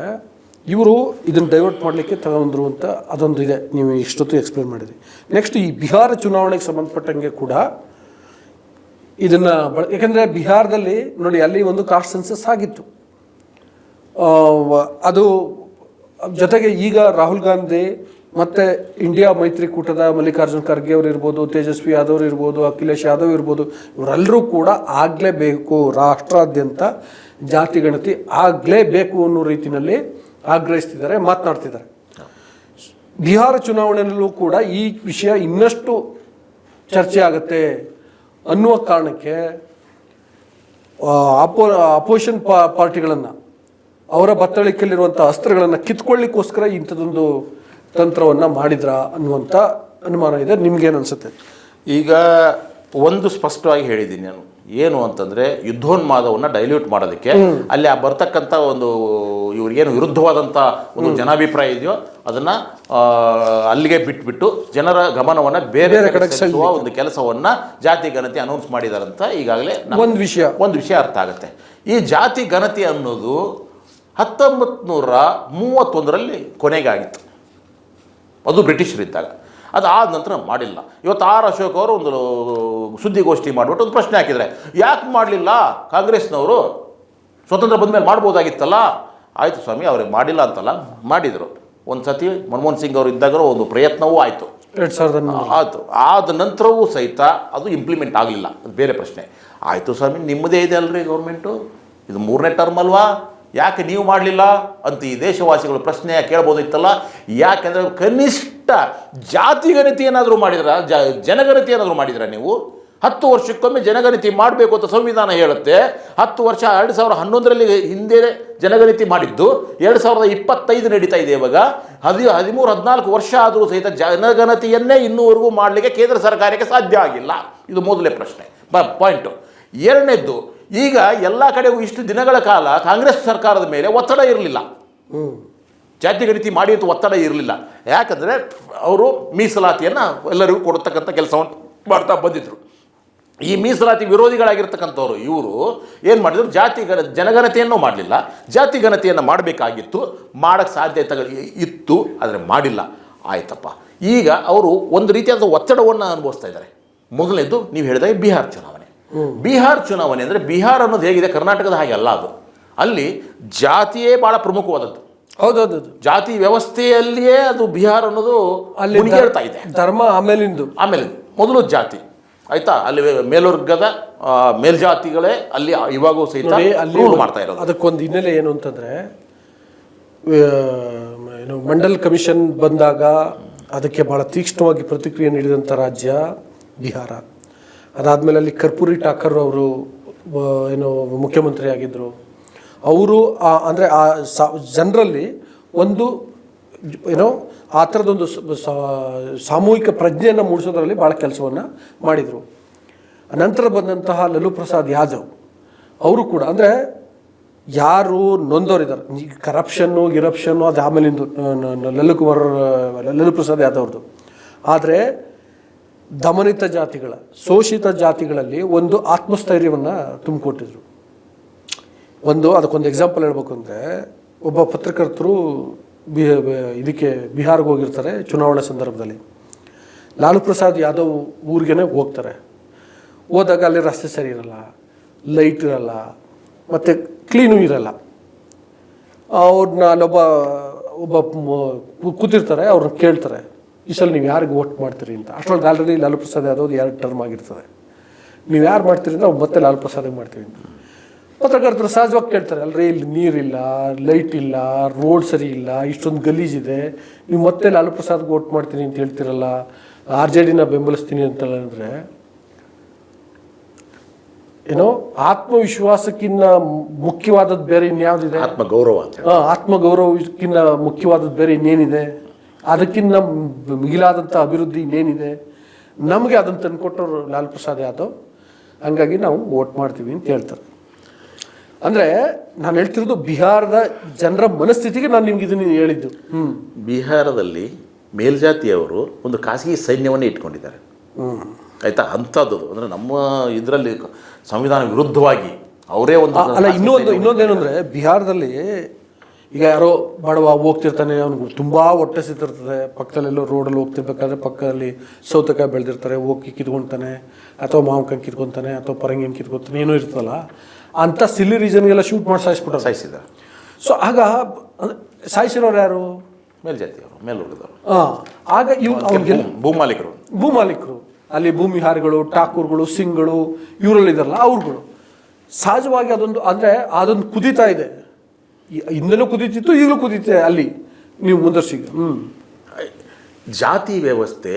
ಇವರು ಇದನ್ನು ಡೈವರ್ಟ್ ಮಾಡಲಿಕ್ಕೆ ತಗೊಂಡ್ರುವಂಥ ಅದೊಂದು ಇದೆ, ನೀವು ಇಷ್ಟೊತ್ತು ಎಕ್ಸ್ಪ್ಲೇನ್ ಮಾಡಿದ್ರಿ. ನೆಕ್ಸ್ಟ್ ಈ ಬಿಹಾರ ಚುನಾವಣೆಗೆ ಸಂಬಂಧಪಟ್ಟಂಗೆ ಕೂಡ ಇದನ್ನು ಯಾಕೆಂದರೆ ಬಿಹಾರದಲ್ಲಿ ನೋಡಿ ಅಲ್ಲಿ ಒಂದು ಕಾಸ್ಟ್ ಸೆನ್ಸಸ್ ಆಗಿತ್ತು. ಅದು ಜೊತೆಗೆ ಈಗ ರಾಹುಲ್ ಗಾಂಧಿ ಮತ್ತು ಇಂಡಿಯಾ ಮೈತ್ರಿಕೂಟದ ಮಲ್ಲಿಕಾರ್ಜುನ್ ಖರ್ಗೆ ಅವರು ಇರ್ಬೋದು, ತೇಜಸ್ವಿ ಯಾದವ್ ಇರ್ಬೋದು, ಅಖಿಲೇಶ್ ಯಾದವ್ ಇರ್ಬೋದು, ಇವರೆಲ್ಲರೂ ಕೂಡ ಆಗಲೇಬೇಕು, ರಾಷ್ಟ್ರಾದ್ಯಂತ ಜಾತಿ ಗಣತಿ ಆಗಲೇಬೇಕು ಅನ್ನೋ ರೀತಿಯಲ್ಲಿ ಆಗ್ರಹಿಸ್ತಿದ್ದಾರೆ, ಮಾತನಾಡ್ತಿದ್ದಾರೆ. ಬಿಹಾರ ಚುನಾವಣೆಯಲ್ಲೂ ಕೂಡ ಈ ವಿಷಯ ಇನ್ನಷ್ಟು ಚರ್ಚೆ ಆಗುತ್ತೆ ಅನ್ನುವ ಕಾರಣಕ್ಕೆ ಅಪೋಸಿಷನ್ ಪಾರ್ಟಿಗಳನ್ನು ಅವರ ಬತ್ತಳಿಕೆಯಲ್ಲಿರುವಂಥ ಅಸ್ತ್ರಗಳನ್ನು ಕಿತ್ಕೊಳ್ಳಿಕ್ಕೋಸ್ಕರ ಇಂಥದ್ದೊಂದು ತಂತ್ರವನ್ನು ಮಾಡಿದ್ರ ಅನ್ನುವಂಥ ಅನುಮಾನ ಇದೆ. ನಿಮ್ಗೇನು ಅನಿಸುತ್ತೆ? ಈಗ ಒಂದು ಸ್ಪಷ್ಟವಾಗಿ ಹೇಳಿದ್ದೀನಿ ನಾನು, ಏನು ಅಂತಂದರೆ ಯುದ್ಧೋನ್ಮಾದವನ್ನು ಡೈಲ್ಯೂಟ್ ಮಾಡೋದಕ್ಕೆ ಅಲ್ಲಿ ಬರ್ತಕ್ಕಂಥ ಒಂದು ಇವ್ರಿಗೇನು ವಿರುದ್ಧವಾದಂಥ ಒಂದು ಜನಾಭಿಪ್ರಾಯ ಇದೆಯೋ ಅದನ್ನು ಅಲ್ಲಿಗೆ ಬಿಟ್ಬಿಟ್ಟು ಜನರ ಗಮನವನ್ನು ಬೇರೆ ಕಡೆ ಸೆಳೆಯುವ ಒಂದು ಕೆಲಸವನ್ನು ಜಾತಿ ಗಣತಿ ಅನೌನ್ಸ್ ಮಾಡಿದಾರಂತ ಈಗಾಗಲೇ ಒಂದು ವಿಷಯ ಅರ್ಥ ಆಗುತ್ತೆ. ಈ ಜಾತಿ ಗಣತಿ ಅನ್ನೋದು 1931ರಲ್ಲಿ ಕೊನೆಗಾಗಿತ್ತು, ಅದು ಬ್ರಿಟಿಷರಿದ್ದಾಗ. ಅದು ಆದ ನಂತರ ಮಾಡಿಲ್ಲ. ಇವತ್ತು ಆರ್ ಅಶೋಕ್ ಅವರು ಒಂದು ಸುದ್ದಿಗೋಷ್ಠಿ ಮಾಡಿಬಿಟ್ಟು ಒಂದು ಪ್ರಶ್ನೆ ಹಾಕಿದರೆ, ಯಾಕೆ ಮಾಡಲಿಲ್ಲ ಕಾಂಗ್ರೆಸ್ನವರು, ಸ್ವತಂತ್ರ ಬಂದ ಮೇಲೆ ಮಾಡ್ಬೋದಾಗಿತ್ತಲ್ಲ. ಆಯಿತು ಸ್ವಾಮಿ, ಅವ್ರಿಗೆ ಮಾಡಿಲ್ಲ ಅಂತಲ್ಲ, ಮಾಡಿದರು. ಒಂದು ಸತಿ ಮನಮೋಹನ್ ಸಿಂಗ್ ಅವರು ಇದ್ದಾಗ ಒಂದು ಪ್ರಯತ್ನವೂ ಆಯಿತು, 2000 ಆಯಿತು. ಆದ ನಂತರವೂ ಸಹಿತ ಅದು ಇಂಪ್ಲಿಮೆಂಟ್ ಆಗಲಿಲ್ಲ, ಅದು ಬೇರೆ ಪ್ರಶ್ನೆ. ಆಯಿತು ಸ್ವಾಮಿ, ನಿಮ್ಮದೇ ಇದೆ ಅಲ್ರಿ ಗೌರ್ಮೆಂಟು, ಇದು 3ನೇ ಟರ್ಮ್ ಅಲ್ವಾ, ಯಾಕೆ ನೀವು ಮಾಡಲಿಲ್ಲ ಅಂತ ಈ ದೇಶವಾಸಿಗಳು ಪ್ರಶ್ನೆ ಕೇಳ್ಬೋದಿತ್ತಲ್ಲ. ಯಾಕೆಂದರೆ ಕನಿಷ್ಠ ಜಾತಿ ಗಣತಿ ಏನಾದರೂ ಮಾಡಿದ್ರ, ಜನಗಣತಿ ಏನಾದರೂ ಮಾಡಿದ್ರ ನೀವು? 10 ವರ್ಷಕ್ಕೊಮ್ಮೆ ಜನಗಣತಿ ಮಾಡಬೇಕು ಅಂತ ಸಂವಿಧಾನ ಹೇಳುತ್ತೆ. 10 ವರ್ಷ 2011ರಲ್ಲಿ ಹಿಂದೆ ಜನಗಣತಿ ಮಾಡಿದ್ದು, 2025 ನಡೀತಾ ಇದೆ ಇವಾಗ. 13-14 ವರ್ಷ ಆದರೂ ಸಹಿತ ಜನಗಣತಿಯನ್ನೇ ಇನ್ನೂವರೆಗೂ ಮಾಡಲಿಕ್ಕೆ ಕೇಂದ್ರ ಸರ್ಕಾರಕ್ಕೆ ಸಾಧ್ಯ ಆಗಿಲ್ಲ. ಇದು ಮೊದಲೇ ಪ್ರಶ್ನೆ ಪಾಯಿಂಟು. ಎರಡನೇದ್ದು, ಈಗ ಎಲ್ಲ ಕಡೆಗೂ ಇಷ್ಟು ದಿನಗಳ ಕಾಲ ಕಾಂಗ್ರೆಸ್ ಸರ್ಕಾರದ ಮೇಲೆ ಒತ್ತಡ ಇರಲಿಲ್ಲ, ಜಾತಿ ಗಣತಿ ಮಾಡಿ ಅಂತ ಒತ್ತಡ ಇರಲಿಲ್ಲ. ಯಾಕಂದರೆ ಅವರು ಮೀಸಲಾತಿಯನ್ನು ಎಲ್ಲರಿಗೂ ಕೊಡ್ತಕ್ಕಂಥ ಕೆಲಸವನ್ನು ಮಾಡ್ತಾ ಬಂದಿದ್ದರು. ಈ ಮೀಸಲಾತಿ ವಿರೋಧಿಗಳಾಗಿರ್ತಕ್ಕಂಥವ್ರು ಇವರು ಏನು ಮಾಡಿದ್ರು, ಜನಗಣತಿಯನ್ನು ಮಾಡಲಿಲ್ಲ, ಜಾತಿ ಗಣತಿಯನ್ನು ಮಾಡಬೇಕಾಗಿತ್ತು, ಮಾಡೋಕ್ಕೆ ಸಾಧ್ಯತೆ ಇತ್ತು, ಆದರೆ ಮಾಡಿಲ್ಲ. ಆಯ್ತಪ್ಪ, ಈಗ ಅವರು ಒಂದು ರೀತಿಯಾದ ಒತ್ತಡವನ್ನು ಅನುಭವಿಸ್ತಾ ಇದ್ದಾರೆ. ಮೊದಲನೇದು ನೀವು ಹೇಳಿದಾಗ ಬಿಹಾರ್ ಚುನಾವಣೆ ಅಂದರೆ ಬಿಹಾರ ಅನ್ನೋದು ಹೇಗಿದೆ, ಕರ್ನಾಟಕದ ಹಾಗೆ ಅಲ್ಲ. ಅದು ಅಲ್ಲಿ ಜಾತಿಯೇ ಭಾಳ ಪ್ರಮುಖವಾದದ್ದು. ಹೌದೌದು, ಜಾತಿ ವ್ಯವಸ್ಥೆಯಲ್ಲಿಯೇ ಅದು ಬಿಹಾರ ಅನ್ನೋದು ಅಲ್ಲಿ ಹೇಳ್ತಾ ಇದೆ. ಧರ್ಮ ಆಮೇಲೆ ಮೊದಲು ಜಾತಿ ಆಯ್ತಾ, ಅಲ್ಲಿ ಮೇಲ್ವರ್ಗದ ಮೇಲ್ಜಾತಿಗಳೇ ಅಲ್ಲಿ ಇವಾಗೂ ಸಹಿತ ಅಲ್ಲಿ ರೂಲ್ ಮಾಡ್ತಾ ಇರೋದು. ಅದಕ್ಕೊಂದು ಹಿನ್ನೆಲೆ ಏನು ಅಂತಂದರೆ, ಏನು ಮಂಡಲ್ ಕಮಿಷನ್ ಬಂದಾಗ ಅದಕ್ಕೆ ಭಾಳ ತೀಕ್ಷ್ಣವಾಗಿ ಪ್ರತಿಕ್ರಿಯೆ ನೀಡಿದಂಥ ರಾಜ್ಯ ಬಿಹಾರ. ಅದಾದಮೇಲೆ ಅಲ್ಲಿ ಕರ್ಪೂರಿ ಠಾಕರ್ ಅವರು ಏನು ಮುಖ್ಯಮಂತ್ರಿ ಆಗಿದ್ದರು. ಅವರು ಅಂದರೆ ಆ ಜನರಲ್ಲಿ ಒಂದು ಏನೋ ಆ ಥರದೊಂದು ಸಾಮೂಹಿಕ ಪ್ರಜ್ಞೆಯನ್ನು ಮೂಡಿಸೋದ್ರಲ್ಲಿ ಭಾಳ ಕೆಲಸವನ್ನು ಮಾಡಿದರು. ನಂತರ ಬಂದಂತಹ ಲಲ್ಲೂ ಪ್ರಸಾದ್ ಯಾದವ್ ಅವರು ಕೂಡ, ಅಂದರೆ ಯಾರು ನೊಂದವರಿದ್ದಾರೆ, ಕರಪ್ಷನ್ನು ಅದು ಆಮೇಲಿಂದು ಲಲ್ಲೂ ಪ್ರಸಾದ್ ಯಾದವ್ ಅವ್ರದ್ದು. ಆದರೆ ದಮನಿತ ಜಾತಿಗಳ, ಶೋಷಿತ ಜಾತಿಗಳಲ್ಲಿ ಒಂದು ಆತ್ಮಸ್ಥೈರ್ಯವನ್ನು ತುಂಬಿಕೊಟ್ಟಿದ್ರು. ಅದಕ್ಕೊಂದು ಎಕ್ಸಾಂಪಲ್ ಹೇಳ್ಬೇಕು ಅಂದರೆ, ಒಬ್ಬ ಪತ್ರಕರ್ತರು ಇದಕ್ಕೆ ಬಿಹಾರ್ಗೆ ಹೋಗಿರ್ತಾರೆ ಚುನಾವಣೆ ಸಂದರ್ಭದಲ್ಲಿ. ಲಾಲು ಪ್ರಸಾದ್ ಯಾದವ್ ಊರಿಗೇ ಹೋಗ್ತಾರೆ. ಹೋದಾಗ ಅಲ್ಲಿ ರಸ್ತೆ ಸರಿ ಇರಲ್ಲ, ಲೈಟ್ ಇರಲ್ಲ, ಮತ್ತು ಕ್ಲೀನೂ ಇರಲ್ಲ. ಅವ್ರನ್ನ ಒಬ್ಬ ಕೂತಿರ್ತಾರೆ, ಅವ್ರನ್ನ ಕೇಳ್ತಾರೆ, ಈ ಸಲ ನೀವು ಯಾರಿಗೆ ವೋಟ್ ಮಾಡ್ತೀರಿ ಅಂತ. ಅಷ್ಟೊಳಗೆ ಆಲ್ರೆಡಿ ಲಾಲು ಪ್ರಸಾದ್ ಯಾದವ್ 2 ಟರ್ಮ್ ಆಗಿರ್ತದೆ. ನೀವು ಯಾರು ಮಾಡ್ತೀರಿ ಅಂತ, ಅವ್ರು ಮತ್ತೆ ಲಾಲು ಪ್ರಸಾದಿಗೆ ಮಾಡ್ತೀವಿ ಅಂತ. ಪತ್ರಕರ್ತರು ಸಹಜವಾಗಿ ಕೇಳ್ತಾರೆ, ಅಲ್ರಿ ಇಲ್ಲಿ ನೀರಿಲ್ಲ, ಲೈಟ್ ಇಲ್ಲ, ರೋಡ್ ಸರಿ ಇಲ್ಲ, ಇಷ್ಟೊಂದು ಗಲೀಜಿದೆ, ನೀವು ಮತ್ತೆ ಲಾಲು ಪ್ರಸಾದ್ಗೆ ವೋಟ್ ಮಾಡ್ತೀನಿ ಅಂತ ಹೇಳ್ತಿರಲ್ಲ, RJDನ ಬೆಂಬಲಿಸ್ತೀನಿ ಅಂತಲ್ಲ. ಅಂದರೆ ಏನೋ ಆತ್ಮವಿಶ್ವಾಸಕ್ಕಿಂತ ಮುಖ್ಯವಾದದ್ದು ಬೇರೆ ಇನ್ಯಾವುದಿದೆ? ಆತ್ಮಗೌರವಕ್ಕಿಂತ ಮುಖ್ಯವಾದದ್ದು ಬೇರೆ ಇನ್ನೇನಿದೆ? ಅದಕ್ಕಿಂತ ಮಿಗಿಲಾದಂಥ ಅಭಿವೃದ್ಧಿ ಇನ್ನೇನಿದೆ? ನಮಗೆ ಅದನ್ನು ತಂದುಕೊಟ್ಟರು ಲಾಲು ಪ್ರಸಾದ್ ಯಾದವ್, ಹಂಗಾಗಿ ನಾವು ವೋಟ್ ಮಾಡ್ತೀವಿ ಅಂತ ಹೇಳ್ತಾರೆ. ಅಂದರೆ ನಾನು ಹೇಳ್ತಿರೋದು ಬಿಹಾರದ ಜನರ ಮನಸ್ಥಿತಿಗೆ ನಾನು ನಿಮ್ಗೆ ಇದನ್ನು ಹೇಳಿದ್ದು. ಬಿಹಾರದಲ್ಲಿ ಮೇಲ್ಜಾತಿಯವರು ಒಂದು ಖಾಸಗಿ ಸೈನ್ಯವನ್ನೇ ಇಟ್ಕೊಂಡಿದ್ದಾರೆ ಆಯಿತಾ. ಅಂಥದ್ದು ಅಂದರೆ ನಮ್ಮ ಇದರಲ್ಲಿ ಸಂವಿಧಾನ ವಿರುದ್ಧವಾಗಿ ಅವರೇ ಒಂದು ಅಲ್ಲ. ಇನ್ನೊಂದೇನು ಅಂದರೆ, ಬಿಹಾರದಲ್ಲಿ ಈಗ ಯಾರೋ ಬಡವ ಹೋಗ್ತಿರ್ತಾನೆ, ಅವ್ನಿಗೆ ತುಂಬ ಹೊಟ್ಟೆ ಸಿಗ್ತಿರ್ತದೆ, ಪಕ್ಕದಲ್ಲೆಲ್ಲೋ ರೋಡಲ್ಲಿ ಹೋಗ್ತಿರ್ಬೇಕಾದ್ರೆ ಪಕ್ಕದಲ್ಲಿ ಸೌತೆಕಾಯಿ ಬೆಳೆದಿರ್ತಾರೆ, ಹೋಗಿ ಕಿತ್ಕೊತಾನೆ, ಅಥವಾ ಮಾವಿನಕಾಯಿ ಕಿತ್ಕೊತಾನೆ, ಅಥವಾ ಪರಂಗಿನ ಕಿತ್ಕೊತಾನೆ, ಏನೋ ಇರ್ತಲ್ಲ, ಅಂಥ ಸಿಲ್ಲಿ ರೀಸನ್ಗೆಲ್ಲ ಶೂಟ್ ಮಾಡಿ ಸಾಯಿಸಿದ್ದಾರೆ. ಸೊ ಆಗ ಸಾಯಿಸಿರೋರು ಯಾರು? ಮೇಲ್ಜಾತಿಯವರು, ಮೇಲ್ವರ್ಗದವರು. ಆಗ ಇವ್ರು ಭೂಮಾಲೀಕರು, ಅಲ್ಲಿ ಭೂಮಿಹಾರಿಗಳು, ಠಾಕೂರ್ಗಳು, ಸಿಂಗ್ಗಳು, ಇವರಲ್ಲಿದ್ದಾರಲ್ಲ ಅವ್ರುಗಳು. ಸಹಜವಾಗಿ ಅದೊಂದು ಕುದೀತಾ ಇದೆ. ಹಿಂದೆನೂ ಕುದೀತಿತ್ತು, ಈಗಲೂ ಕುದೀತಿದೆ. ಅಲ್ಲಿ ನೀವು ಮುಂದರ್ಸಿ ಜಾತಿ ವ್ಯವಸ್ಥೆ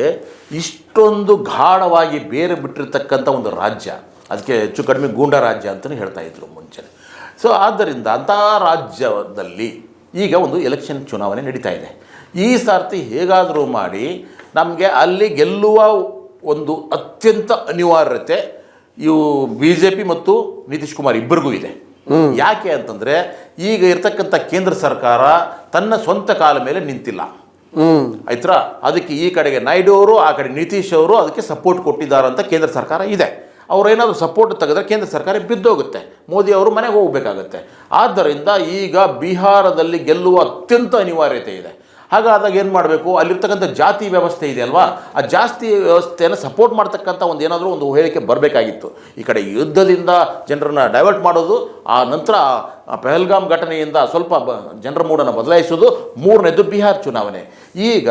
ಇಷ್ಟೊಂದು ಗಾಢವಾಗಿ ಬೇರೆ ಬಿಟ್ಟಿರ್ತಕ್ಕಂಥ ಒಂದು ರಾಜ್ಯ, ಅದಕ್ಕೆ ಹೆಚ್ಚು ಕಡಿಮೆ ಗೂಂಡ ರಾಜ್ಯ ಅಂತಲೇ ಹೇಳ್ತಾ ಇದ್ರು ಮುಂಚೆ. ಸೊ ಆದ್ದರಿಂದ ಅಂಥ ರಾಜ್ಯದಲ್ಲಿ ಈಗ ಒಂದು ಎಲೆಕ್ಷನ್ ಚುನಾವಣೆ ನಡೀತಾ ಇದೆ. ಈ ಸಾರ್ತಿ ಹೇಗಾದರೂ ಮಾಡಿ ನಮಗೆ ಅಲ್ಲಿ ಗೆಲ್ಲುವ ಒಂದು ಅತ್ಯಂತ ಅನಿವಾರ್ಯತೆ ಇವು BJP ಮತ್ತು ನಿತೀಶ್ ಕುಮಾರ್ ಇಬ್ಬರಿಗೂ ಇದೆ. ಯಾಕೆ ಅಂತಂದರೆ, ಈಗ ಇರ್ತಕ್ಕಂಥ ಕೇಂದ್ರ ಸರ್ಕಾರ ತನ್ನ ಸ್ವಂತ ಕಾಲ ಮೇಲೆ ನಿಂತಿಲ್ಲ ಆಯ್ತಾ. ಅದಕ್ಕೆ ಈ ಕಡೆಗೆ ನಾಯ್ಡು ಅವರು, ಆ ಕಡೆ ನಿತೀಶ್ ಅವರು ಅದಕ್ಕೆ ಸಪೋರ್ಟ್ ಕೊಟ್ಟಿದ್ದಾರೆ ಅಂತ ಕೇಂದ್ರ ಸರ್ಕಾರ ಇದೆ. ಅವರೇನಾದರೂ ಸಪೋರ್ಟ್ ತೆಗೆದ್ರೆ ಕೇಂದ್ರ ಸರ್ಕಾರ ಬಿದ್ದೋಗುತ್ತೆ, ಮೋದಿ ಅವರು ಮನೆಗೆ ಹೋಗಬೇಕಾಗತ್ತೆ. ಆದ್ದರಿಂದ ಈಗ ಬಿಹಾರದಲ್ಲಿ ಗೆಲ್ಲುವ ಅತ್ಯಂತ ಅನಿವಾರ್ಯತೆ ಇದೆ. ಹಾಗಾದಾಗ ಏನು ಮಾಡಬೇಕು? ಅಲ್ಲಿರ್ತಕ್ಕಂಥ ಜಾತಿ ವ್ಯವಸ್ಥೆ ಇದೆ ಅಲ್ವಾ, ಆ ಜಾತಿ ವ್ಯವಸ್ಥೆಯನ್ನು ಸಪೋರ್ಟ್ ಮಾಡ್ತಕ್ಕಂಥ ಏನಾದರೂ ಒಂದು ಹೇಳಿಕೆ ಬರಬೇಕಾಗಿತ್ತು. ಈ ಕಡೆ ಯುದ್ಧದಿಂದ ಜನರನ್ನು ಡೈವರ್ಟ್ ಮಾಡೋದು, ಆ ನಂತರ ಪಹಲ್ಗಾಮ್ ಘಟನೆಯಿಂದ ಸ್ವಲ್ಪ ಜನರ ಮೂಡನ್ನು ಬದಲಾಯಿಸೋದು, ಮೂರನೇದು ಬಿಹಾರ್ ಚುನಾವಣೆ. ಈಗ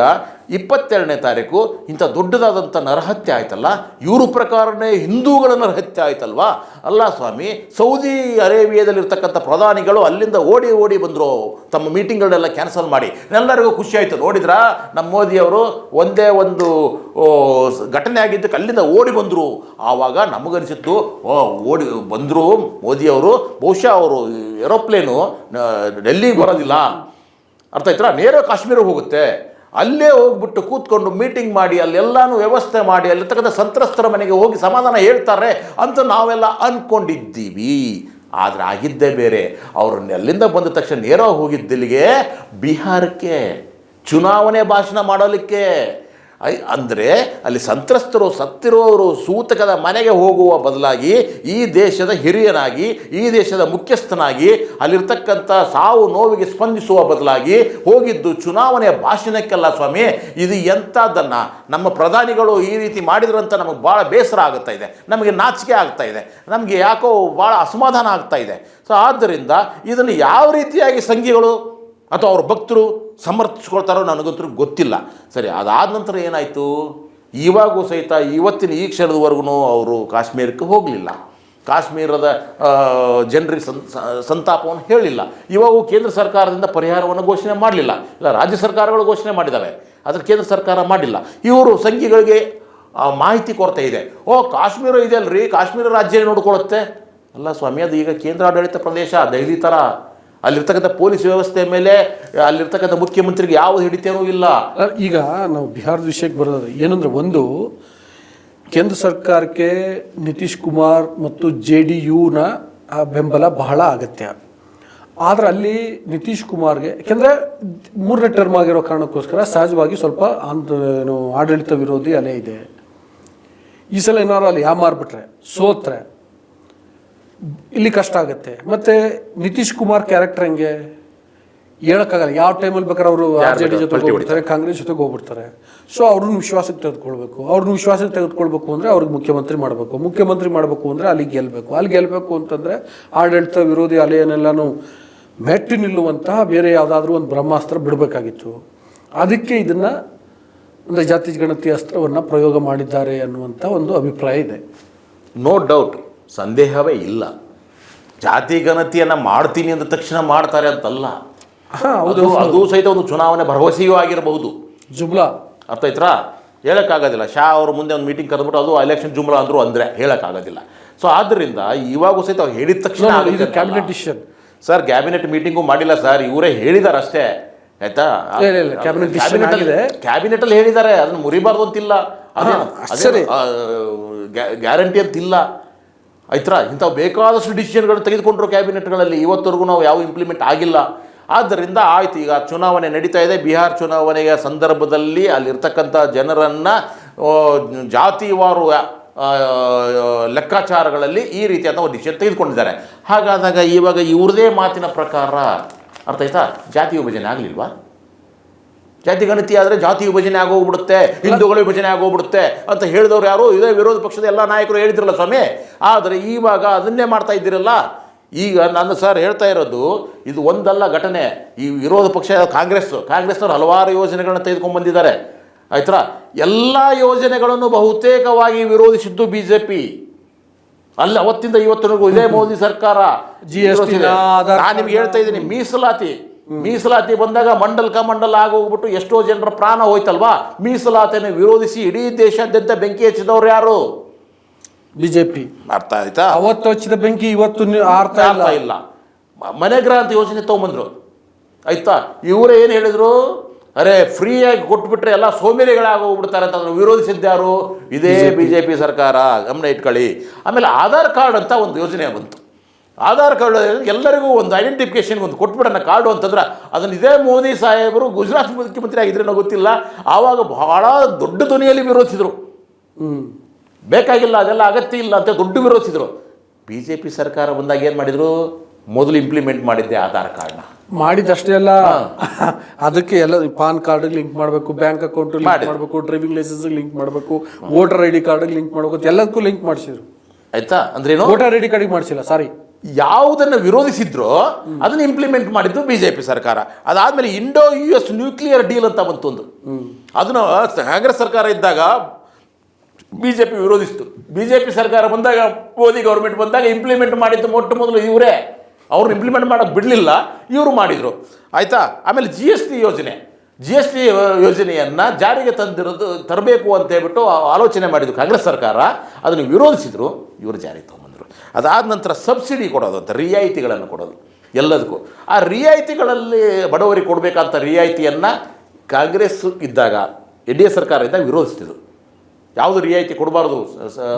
22ನೇ ತಾರೀಕು ಇಂಥ ದೊಡ್ಡದಾದಂಥ ನರಹತ್ಯೆ ಆಯ್ತಲ್ಲ, ಇವರು ಪ್ರಕಾರನೇ ಹಿಂದೂಗಳ ನರಹತ್ಯೆ ಆಯ್ತಲ್ವಾ. ಅಲ್ಲ ಸ್ವಾಮಿ, ಸೌದಿ ಅರೇಬಿಯಾದಲ್ಲಿರ್ತಕ್ಕಂಥ ಪ್ರಧಾನಿಗಳು ಅಲ್ಲಿಂದ ಓಡಿ ಬಂದರು, ತಮ್ಮ ಮೀಟಿಂಗ್ಗಳನ್ನೆಲ್ಲ ಕ್ಯಾನ್ಸಲ್ ಮಾಡಿ. ಎಲ್ಲರಿಗೂ ಖುಷಿ ಆಯಿತು. ನೋಡಿದ್ರಾ, ನಮ್ಮ ಮೋದಿಯವರು ಒಂದೇ ಒಂದು ಘಟನೆ ಆಗಿದ್ದಕ್ಕೆ ಅಲ್ಲಿಂದ ಓಡಿ ಬಂದರು. ಆವಾಗ ನಮಗನಿಸಿತ್ತು, ಓಡಿ ಬಂದರು ಮೋದಿಯವರು, ಬಹುಶಃ ಅವರು ಏರೋಪ್ಲೇನು ಡೆಲ್ಲಿಗೆ ಬರೋದಿಲ್ಲ, ಅರ್ಥ ಆಯ್ತಾ, ನೇರ ಕಾಶ್ಮೀರಕ್ಕೆ ಹೋಗುತ್ತೆ, ಅಲ್ಲೇ ಹೋಗ್ಬಿಟ್ಟು ಕೂತ್ಕೊಂಡು ಮೀಟಿಂಗ್ ಮಾಡಿ ಅಲ್ಲೆಲ್ಲಾನು ವ್ಯವಸ್ಥೆ ಮಾಡಿ ಅಲ್ಲಿರ್ತಕ್ಕಂಥ ಸಂತ್ರಸ್ತರ ಮನೆಗೆ ಹೋಗಿ ಸಮಾಧಾನ ಹೇಳ್ತಾರೆ ಅಂತ ನಾವೆಲ್ಲ ಅಂದ್ಕೊಂಡಿದ್ದೀವಿ. ಆದರೆ ಆಗಿದ್ದೇ ಬೇರೆ. ಅವ್ರನ್ನ ಅಲ್ಲಿಂದ ಬಂದ ತಕ್ಷಣ ನೇರ ಹೋಗಿದ್ದಿಲ್ಲಿಗೆ ಬಿಹಾರಕ್ಕೆ ಚುನಾವಣೆ ಭಾಷಣ ಮಾಡಲಿಕ್ಕೆ. ಅಂದರೆ ಅಲ್ಲಿ ಸಂತ್ರಸ್ತರು, ಸತ್ತಿರುವವರು ಸೂತಕದ ಮನೆಗೆ ಹೋಗುವ ಬದಲಾಗಿ ಈ ದೇಶದ ಹಿರಿಯನಾಗಿ, ಈ ದೇಶದ ಮುಖ್ಯಸ್ಥನಾಗಿ ಅಲ್ಲಿರ್ತಕ್ಕಂಥ ಸಾವು ನೋವಿಗೆ ಸ್ಪಂದಿಸುವ ಬದಲಾಗಿ ಹೋಗಿದ್ದು ಚುನಾವಣೆಯ ಭಾಷಣಕ್ಕೆಲ್ಲ ಸ್ವಾಮಿ. ಇದು ಎಂಥದ್ದನ್ನು ನಮ್ಮ ಪ್ರಧಾನಿಗಳು ಈ ರೀತಿ ಮಾಡಿದ್ರಂತ ನಮಗೆ ಭಾಳ ಬೇಸರ ಆಗ್ತಾ ಇದೆ, ನಮಗೆ ನಾಚಿಕೆ ಆಗ್ತಾ ಇದೆ, ನಮಗೆ ಯಾಕೋ ಭಾಳ ಅಸಮಾಧಾನ ಆಗ್ತಾ ಇದೆ. ಸೊ ಆದ್ದರಿಂದ ಇದನ್ನು ಯಾವ ರೀತಿಯಾಗಿ ಸಂಘಿಗಳು ಅಥವಾ ಅವ್ರ ಭಕ್ತರು ಸಮರ್ಥಿಸ್ಕೊಳ್ತಾರೋ ನನಗಂತೂ ಗೊತ್ತಿಲ್ಲ. ಸರಿ, ಅದಾದ ನಂತರ ಏನಾಯಿತು? ಇವಾಗೂ ಸಹಿತ ಇವತ್ತಿನ ಈ ಕ್ಷಣದವರೆಗೂ ಅವರು ಕಾಶ್ಮೀರಕ್ಕೆ ಹೋಗಲಿಲ್ಲ. ಕಾಶ್ಮೀರದ ಜನರಿಗೆ ಸಂತಾಪವನ್ನು ಹೇಳಿಲ್ಲ. ಇವಾಗೂ ಕೇಂದ್ರ ಸರ್ಕಾರದಿಂದ ಪರಿಹಾರವನ್ನು ಘೋಷಣೆ ಮಾಡಲಿಲ್ಲ. ಇಲ್ಲ, ರಾಜ್ಯ ಸರ್ಕಾರಗಳು ಘೋಷಣೆ ಮಾಡಿದ್ದಾವೆ, ಆದರೆ ಕೇಂದ್ರ ಸರ್ಕಾರ ಮಾಡಿಲ್ಲ. ಇವರು ಸಂಘಿಗಳಿಗೆ ಮಾಹಿತಿ ಕೊರತೆ ಇದೆ. ಕಾಶ್ಮೀರ ಇದೆ ಅಲ್ರಿ, ಕಾಶ್ಮೀರ ರಾಜ್ಯ ನೋಡ್ಕೊಳ್ಳುತ್ತೆ. ಅಲ್ಲ ಸ್ವಾಮಿ, ಅದು ಈಗ ಕೇಂದ್ರಾಡಳಿತ ಪ್ರದೇಶ, ದೆಹಲಿ ಥರ. ಅಲ್ಲಿರ್ತಕ್ಕಂಥ ಪೊಲೀಸ್ ವ್ಯವಸ್ಥೆ ಮೇಲೆ ಅಲ್ಲಿರ್ತಕ್ಕಂಥ ಮುಖ್ಯಮಂತ್ರಿಗೆ ಯಾವುದು ಹಿಡಿತೇನೂ ಇಲ್ಲ. ಈಗ ನಾವು ಬಿಹಾರದ ವಿಷಯಕ್ಕೆ ಬರೋದು ಏನಂದ್ರೆ, ಒಂದು ಕೇಂದ್ರ ಸರ್ಕಾರಕ್ಕೆ ನಿತೀಶ್ ಕುಮಾರ್ ಮತ್ತು JDUನ ಬೆಂಬಲ ಬಹಳ ಅಗತ್ಯ. ಆದರೆ ಅಲ್ಲಿ ನಿತೀಶ್ ಕುಮಾರ್ಗೆ ಯಾಕೆಂದರೆ 3ನೇ ಟರ್ಮ್ ಆಗಿರೋ ಕಾರಣಕ್ಕೋಸ್ಕರ ಸಹಜವಾಗಿ ಸ್ವಲ್ಪ ಆಡಳಿತ ವಿರೋಧಿ ಅಲೆ ಇದೆ. ಈ ಸಲ ಏನಾದ್ರು ಅಲ್ಲಿ ಯಾಮಾರ್ಬಿಟ್ರೆ ಸೋತ್ರೆ ಇಲ್ಲಿ ಕಷ್ಟ ಆಗುತ್ತೆ. ಮತ್ತು ನಿತೀಶ್ ಕುಮಾರ್ ಕ್ಯಾರೆಕ್ಟರ್ ಹೆಂಗೆ ಹೇಳೋಕ್ಕಾಗಲ್ಲ. ಯಾವ ಟೈಮಲ್ಲಿ ಬೇಕಾದ್ರೆ ಅವರು RJD ಜೊತೆಗೆ ಹೋಗ್ಬಿಡ್ತಾರೆ, ಕಾಂಗ್ರೆಸ್ ಜೊತೆಗೆ ಹೋಗ್ಬಿಡ್ತಾರೆ. ಸೊ ಅವ್ರನ್ನ ವಿಶ್ವಾಸಕ್ಕೆ ತೆಗೆದುಕೊಳ್ಬೇಕು. ಅವ್ರನ್ನ ವಿಶ್ವಾಸಕ್ಕೆ ತೆಗೆದುಕೊಳ್ಬೇಕು ಅಂದರೆ ಅವ್ರಿಗೆ ಮುಖ್ಯಮಂತ್ರಿ ಮಾಡಬೇಕು ಅಂದರೆ ಅಲ್ಲಿ ಗೆಲ್ಲಬೇಕು ಅಂತಂದರೆ ಆಡಳಿತ ವಿರೋಧಿ ಅಲೆಯನ್ನೆಲ್ಲನೂ ಮೆಟ್ಟಿ ನಿಲ್ಲುವಂತಹ ಬೇರೆ ಯಾವುದಾದ್ರೂ ಒಂದು ಬ್ರಹ್ಮಾಸ್ತ್ರ ಬಿಡಬೇಕಾಗಿತ್ತು. ಅದಕ್ಕೆ ಇದನ್ನು ಅಂದರೆ ಜಾತಿ ಗಣತಿ ಅಸ್ತ್ರವನ್ನು ಪ್ರಯೋಗ ಮಾಡಿದ್ದಾರೆ ಅನ್ನುವಂಥ ಒಂದು ಅಭಿಪ್ರಾಯ ಇದೆ. ನೋ ಡೌಟ್, ಸಂದೇಹವೇ ಇಲ್ಲ. ಜಾತಿ ಗಣತಿಯನ್ನು ಮಾಡ್ತೀನಿ ಅಂದ ತಕ್ಷಣ ಮಾಡ್ತಾರೆ ಅಂತಲ್ಲ. ಅದು ಸಹಿತ ಒಂದು ಚುನಾವಣೆ ಭರವಸೆಯೂ ಆಗಿರಬಹುದು. ಜುಮ್ಲಾ ಅರ್ಥ ಆಯ್ತಾ? ಹೇಳೋಕ್ಕಾಗೋದಿಲ್ಲ. ಶಾ ಅವರು ಮುಂದೆ ಒಂದು ಮೀಟಿಂಗ್ ಕರೆದ್ಬಿಟ್ಟು ಅದು ಎಲೆಕ್ಷನ್ ಜುಮ್ಲಾ ಅಂದರು ಅಂದರೆ ಹೇಳೋಕ್ಕಾಗೋದಿಲ್ಲ. ಸೊ ಆದ್ದರಿಂದ ಇವಾಗೂ ಸಹಿತ ಅವ್ರು ಹೇಳಿದ ತಕ್ಷಣ cabinet decision sir, cabinet meeting ಮಾಡಿಲ್ಲ ಸರ್, ಇವರೇ ಹೇಳಿದ್ದಾರೆ ಅಷ್ಟೇ. ಆಯ್ತಾ? ಕ್ಯಾಬಿನೆಟಲ್ಲಿ ಹೇಳಿದ್ದಾರೆ, ಅದನ್ನು ಮುರಿಬಾರ್ದು ಅಂತಿಲ್ಲ, ಗ್ಯಾರಂಟಿ ಅಂತಿಲ್ಲ. ಆಯ್ತಾ? ಇಂಥವು ಬೇಕಾದಷ್ಟು ಡಿಸಿಷನ್ಗಳು ತೆಗೆದುಕೊಂಡ್ರು ಕ್ಯಾಬಿನೆಟ್ಗಳಲ್ಲಿ. ಇವತ್ತವರೆಗೂ ನಾವು ಯಾವ ಇಂಪ್ಲಿಮೆಂಟ್ ಆಗಿಲ್ಲ. ಆದ್ದರಿಂದ ಆಯ್ತು, ಈಗ ಚುನಾವಣೆ ನಡೀತಾ ಇದೆ. ಬಿಹಾರ ಚುನಾವಣೆಯ ಸಂದರ್ಭದಲ್ಲಿ ಅಲ್ಲಿರ್ತಕ್ಕಂಥ ಜನರನ್ನು ಜಾತಿವಾರು ಲೆಕ್ಕಾಚಾರಗಳಲ್ಲಿ ಈ ರೀತಿಯಾದ ಒಂದು ಡಿಸಿಷನ್ ತೆಗೆದುಕೊಂಡಿದ್ದಾರೆ. ಹಾಗಾದಾಗ ಇವಾಗ ಇವ್ರದೇ ಮಾತಿನ ಪ್ರಕಾರ ಅರ್ಥ ಆಯ್ತಾ, ಜಾತಿ ವಿಭಜನೆ ಆಗಲಿಲ್ವಾ? ಜಾತಿ ಗಣತಿ ಆದರೆ ಜಾತಿ ವಿಭಜನೆ ಆಗೋಗ್ಬಿಡುತ್ತೆ, ಹಿಂದೂಗಳ ವಿಭಜನೆ ಆಗೋಗ್ಬಿಡುತ್ತೆ ಅಂತ ಹೇಳಿದವ್ರು ಯಾರು? ಇದೇ ವಿರೋಧ ಪಕ್ಷದ ಎಲ್ಲ ನಾಯಕರು ಹೇಳಿದ್ರಲ್ಲ ಸ್ವಾಮಿ. ಆದರೆ ಇವಾಗ ಅದನ್ನೇ ಮಾಡ್ತಾ ಇದ್ದೀರಲ್ಲ. ಈಗ ನಾನು ಸರ್ ಹೇಳ್ತಾ ಇರೋದು, ಇದು ಒಂದಲ್ಲ ಘಟನೆ. ಈ ವಿರೋಧ ಪಕ್ಷ ಕಾಂಗ್ರೆಸ್ನವ್ರು ಹಲವಾರು ಯೋಜನೆಗಳನ್ನ ತೆಗೆದುಕೊಂಡು ಬಂದಿದ್ದಾರೆ. ಆಯ್ತಾ? ಎಲ್ಲ ಯೋಜನೆಗಳನ್ನು ಬಹುತೇಕವಾಗಿ ವಿರೋಧಿಸಿದ್ದು BJP. ಅಲ್ಲಿ ಅವತ್ತಿಂದ ಇವತ್ತಿನವರೆಗೂ ಇದೇ ಮೋದಿ ಸರ್ಕಾರ. ನಾನು ನಿಮ್ಗೆ ಹೇಳ್ತಾ ಇದ್ದೀನಿ, ಮೀಸಲಾತಿ ಬಂದಾಗ ಮಂಡಲ ಆಗೋಗ್ಬಿಟ್ಟು ಎಷ್ಟೋ ಜನರ ಪ್ರಾಣ ಹೋಯ್ತಲ್ವಾ. ಮೀಸಲಾತಿಯನ್ನು ವಿರೋಧಿಸಿ ಇಡೀ ದೇಶಾದ್ಯಂತ ಬೆಂಕಿ ಹಚ್ಚಿದವ್ರು ಯಾರು? BJP. ಅರ್ಥ ಆಯ್ತಾ? ಅವತ್ತು ಹಚ್ಚಿದ ಬೆಂಕಿ ಇವತ್ತು ಆರ್ತಾ ಇಲ್ಲ. ಮನೆಗೃಹ ಅಂತ ಯೋಜನೆ ತೊಗೊಂಬಂದ್ರು. ಆಯ್ತಾ? ಇವರೇ ಏನು ಹೇಳಿದ್ರು? ಅರೆ, ಫ್ರೀಯಾಗಿ ಕೊಟ್ಬಿಟ್ರೆ ಎಲ್ಲ ಸೋಮೇರಿಗಳಾಗೋಗ್ಬಿಡ್ತಾರೆ ಅಂತ ಅದನ್ನು ವಿರೋಧಿಸಿದ್ದ್ಯಾರು? ಇದೇ BJP ಸರ್ಕಾರ. ಗಮನ ಇಟ್ಕೊಳ್ಳಿ. ಆಮೇಲೆ ಆಧಾರ್ ಕಾರ್ಡ್ ಅಂತ ಒಂದು ಯೋಜನೆ ಬಂತು. ಆಧಾರ್ ಕಾರ್ಡ್ ಎಲ್ಲರಿಗೂ ಒಂದು ಐಡೆಂಟಿಫಿಕೇಶನ್ ಒಂದು ಕೊಟ್ಬಿಡೋಣ ಕಾರ್ಡು ಅಂತಂದ್ರೆ, ಅದನ್ನು ಇದೇ ಮೋದಿ ಸಾಹೇಬರು ಗುಜರಾತ್ ಮುಖ್ಯಮಂತ್ರಿ ಆಗಿದ್ರೇನೋ ಗೊತ್ತಿಲ್ಲ, ಆವಾಗ ಬಹಳ ದೊಡ್ಡ ಧ್ವನಿಯಲ್ಲಿ ವಿರೋಧಿಸಿದರು. ಬೇಕಾಗಿಲ್ಲ, ಅದೆಲ್ಲ ಅಗತ್ಯ ಇಲ್ಲ ಅಂತ ದೊಡ್ಡ ವಿರೋಧಿಸಿದರು. BJP ಸರ್ಕಾರ ಬಂದಾಗ ಏನು ಮಾಡಿದರು? ಮೊದಲು ಇಂಪ್ಲಿಮೆಂಟ್ ಮಾಡಿದ್ದೆ ಆಧಾರ್ ಕಾರ್ಡ್ನ. ಮಾಡಿದಷ್ಟೇ ಅಲ್ಲ, ಅದಕ್ಕೆ ಎಲ್ಲ ಪಾನ್ ಕಾರ್ಡ್ ಲಿಂಕ್ ಮಾಡಬೇಕು, ಬ್ಯಾಂಕ್ ಅಕೌಂಟ್ ಲಿಂಕ್ ಮಾಡಬೇಕು, ಡ್ರೈವಿಂಗ್ ಲೈಸೆನ್ಸ್ ಲಿಂಕ್ ಮಾಡಬೇಕು, ವೋಟರ್ ID ಕಾರ್ಡ್ ಲಿಂಕ್ ಮಾಡಬೇಕು, ಎಲ್ಲದಕ್ಕೂ ಲಿಂಕ್ ಮಾಡಿಸಿದ್ರು. ಆಯ್ತಾ? ಅಂದ್ರೇನು? ವೋಟರ್ ID ಕಾರ್ಡಿಗೆ ಮಾಡಿಸಿಲ್ಲ, ಸಾರಿ. ಯಾವುದನ್ನು ವಿರೋಧಿಸಿದ್ರೋ ಅದನ್ನು ಇಂಪ್ಲಿಮೆಂಟ್ ಮಾಡಿದ್ದು BJP ಸರ್ಕಾರ. ಅದಾದಮೇಲೆ ಇಂಡೋ-US ನ್ಯೂಕ್ಲಿಯರ್ ಡೀಲ್ ಅಂತ ಬಂತು ಒಂದು. ಅದನ್ನು ಕಾಂಗ್ರೆಸ್ ಸರ್ಕಾರ ಇದ್ದಾಗ BJP ವಿರೋಧಿಸಿತು. BJP ಸರ್ಕಾರ ಬಂದಾಗ, ಮೋದಿ ಗೌರ್ಮೆಂಟ್ ಬಂದಾಗ ಇಂಪ್ಲಿಮೆಂಟ್ ಮಾಡಿದ್ದು ಮೊದಲು ಇವರೇ. ಅವ್ರನ್ನ ಇಂಪ್ಲಿಮೆಂಟ್ ಮಾಡೋಕ್ಕೆ ಬಿಡಲಿಲ್ಲ, ಇವರು ಮಾಡಿದರು. ಆಯಿತಾ? ಆಮೇಲೆ GST ಯೋಜನೆಯನ್ನು ಜಾರಿಗೆ ತರಬೇಕು ಅಂತ ಹೇಳ್ಬಿಟ್ಟು ಆಲೋಚನೆ ಮಾಡಿದ್ದು ಕಾಂಗ್ರೆಸ್ ಸರ್ಕಾರ. ಅದನ್ನು ವಿರೋಧಿಸಿದರು, ಇವರು ಜಾರಿಗೆ ತೊಗೊಂಬಂದರು. ಅದಾದ ನಂತರ ಸಬ್ಸಿಡಿ ಕೊಡೋದು ಅಂತ, ರಿಯಾಯಿತಿಗಳನ್ನು ಕೊಡೋದು ಎಲ್ಲದಕ್ಕೂ. ಆ ರಿಯಾಯಿತಿಗಳಲ್ಲಿ ಬಡವರಿಗೆ ಕೊಡಬೇಕಂತ ರಿಯಾಯಿತಿಯನ್ನು ಕಾಂಗ್ರೆಸ್ ಇದ್ದಾಗ, NDA ಸರ್ಕಾರ ಇದ್ದಾಗ ವಿರೋಧಿಸ್ತಿದ್ರು. ಯಾವುದು ರಿಯಾಯಿತಿ ಕೊಡಬಾರ್ದು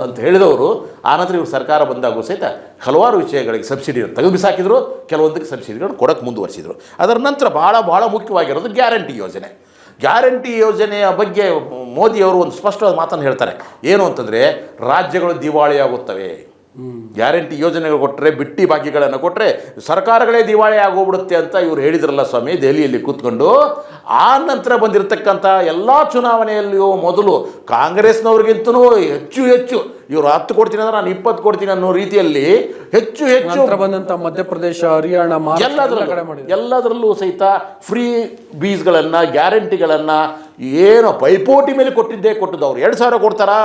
ಅಂತ ಹೇಳಿದವರು, ಆನಂತರ ಇವರು ಸರ್ಕಾರ ಬಂದಾಗೂ ಸಹಿತ ಹಲವಾರು ವಿಷಯಗಳಿಗೆ ಸಬ್ಸಿಡಿಯನ್ನು ತೆಗೆದು ಬಿಸಾಕಿದ್ರು, ಕೆಲವೊಂದಕ್ಕೆ ಸಬ್ಸಿಡಿಗಳನ್ನು ಕೊಡೋಕ್ಕೆ ಮುಂದುವರಿಸಿದರು. ಅದರ ನಂತರ ಬಹಳ ಮುಖ್ಯವಾಗಿರೋದು ಗ್ಯಾರಂಟಿ ಯೋಜನೆ. ಗ್ಯಾರಂಟಿ ಯೋಜನೆಯ ಬಗ್ಗೆ ಮೋದಿಯವರು ಒಂದು ಸ್ಪಷ್ಟವಾದ ಮಾತನ್ನು ಹೇಳ್ತಾರೆ. ಏನು ಅಂತಂದರೆ, ರಾಜ್ಯಗಳು ದಿವಾಳಿಯಾಗುತ್ತವೆ. ಗ್ಯಾರಂಟಿ ಯೋಜನೆಗಳು ಕೊಟ್ಟರೆ, ಬಿಟ್ಟಿ ಭಾಗ್ಯಗಳನ್ನು ಕೊಟ್ಟರೆ ಸರ್ಕಾರಗಳೇ ದಿವಾಳಿ ಆಗೋಗ್ಬಿಡುತ್ತೆ ಅಂತ ಇವ್ರು ಹೇಳಿದ್ರಲ್ಲ ಸ್ವಾಮಿ ದೆಹಲಿಯಲ್ಲಿ ಕೂತ್ಕೊಂಡು. ಆ ನಂತರ ಬಂದಿರತಕ್ಕಂಥ ಎಲ್ಲ ಚುನಾವಣೆಯಲ್ಲಿಯೂ ಮೊದಲು ಕಾಂಗ್ರೆಸ್ನವ್ರಿಗಿಂತಲೂ ಹೆಚ್ಚು ಇವರು 10 ಕೊಡ್ತೀನಿ ಅಂದ್ರೆ ನಾನು 20 ಕೊಡ್ತೀನಿ ಅನ್ನೋ ರೀತಿಯಲ್ಲಿ ಹೆಚ್ಚು ಬಂದಂಥ ಮಧ್ಯಪ್ರದೇಶ, ಹರಿಯಾಣ, ಎಲ್ಲದರಲ್ಲೂ ಸಹಿತ ಫ್ರೀ ಬೀಸ್ಗಳನ್ನು, ಗ್ಯಾರಂಟಿಗಳನ್ನು ಏನೋ ಪೈಪೋಟಿ ಮೇಲೆ ಕೊಟ್ಟದ್ದು. ಅವ್ರು 2,000 ಕೊಡ್ತಾರಾ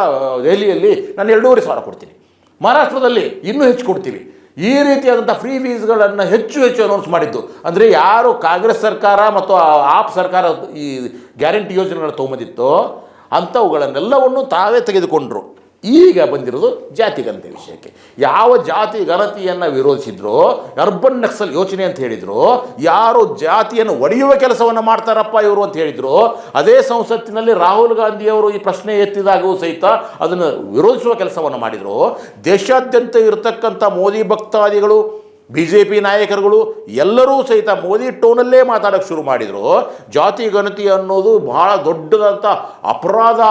ದೆಹಲಿಯಲ್ಲಿ, ನಾನು 2,500 ಕೊಡ್ತೀನಿ. ಮಹಾರಾಷ್ಟ್ರದಲ್ಲಿ ಇನ್ನೂ ಹೆಚ್ಚು ಕೊಡ್ತೀವಿ. ಈ ರೀತಿಯಾದಂಥ ಫ್ರೀ ವೀಸ್ಗಳನ್ನು ಹೆಚ್ಚು ಅನೌನ್ಸ್ ಮಾಡಿದ್ದು. ಅಂದರೆ ಯಾರು ಕಾಂಗ್ರೆಸ್ ಸರ್ಕಾರ ಮತ್ತು ಆಪ್ ಸರ್ಕಾರ ಈ ಗ್ಯಾರಂಟಿ ಯೋಜನೆಗಳನ್ನು ತೊಗೊಂಬಂದಿತ್ತೋ ಅಂಥವುಗಳನ್ನೆಲ್ಲವನ್ನು ತಾವೇ ತೆಗೆದುಕೊಂಡ್ರು. ಈಗ ಬಂದಿರೋದು ಜಾತಿ ಗಣತಿ ವಿಷಯಕ್ಕೆ. ಯಾವ ಜಾತಿ ಗಣತಿಯನ್ನು ವಿರೋಧಿಸಿದ್ರು, ಅರ್ಬನ್ ನಕ್ಸಲ್ ಯೋಚನೆ ಅಂತ ಹೇಳಿದ್ರು, ಯಾರು ಜಾತಿಯನ್ನು ಒಡೆಯುವ ಕೆಲಸವನ್ನು ಮಾಡ್ತಾರಪ್ಪ ಇವರು ಅಂತ ಹೇಳಿದ್ರು, ಅದೇ ಸಂಸತ್ತಿನಲ್ಲಿ ರಾಹುಲ್ ಗಾಂಧಿಯವರು ಈ ಪ್ರಶ್ನೆ ಎತ್ತಿದಾಗೂ ಸಹಿತ ಅದನ್ನು ವಿರೋಧಿಸುವ ಕೆಲಸವನ್ನು ಮಾಡಿದರು. ದೇಶಾದ್ಯಂತ ಇರತಕ್ಕಂಥ ಮೋದಿ ಭಕ್ತಾದಿಗಳು, BJP ನಾಯಕರುಗಳು ಎಲ್ಲರೂ ಸಹಿತ ಮೋದಿ ಟೋನಲ್ಲೇ ಮಾತಾಡೋಕ್ಕೆ ಶುರು ಮಾಡಿದರು. ಜಾತಿ ಗಣತಿ ಅನ್ನೋದು ಬಹಳ ದೊಡ್ಡದಂಥ ಅಪರಾಧ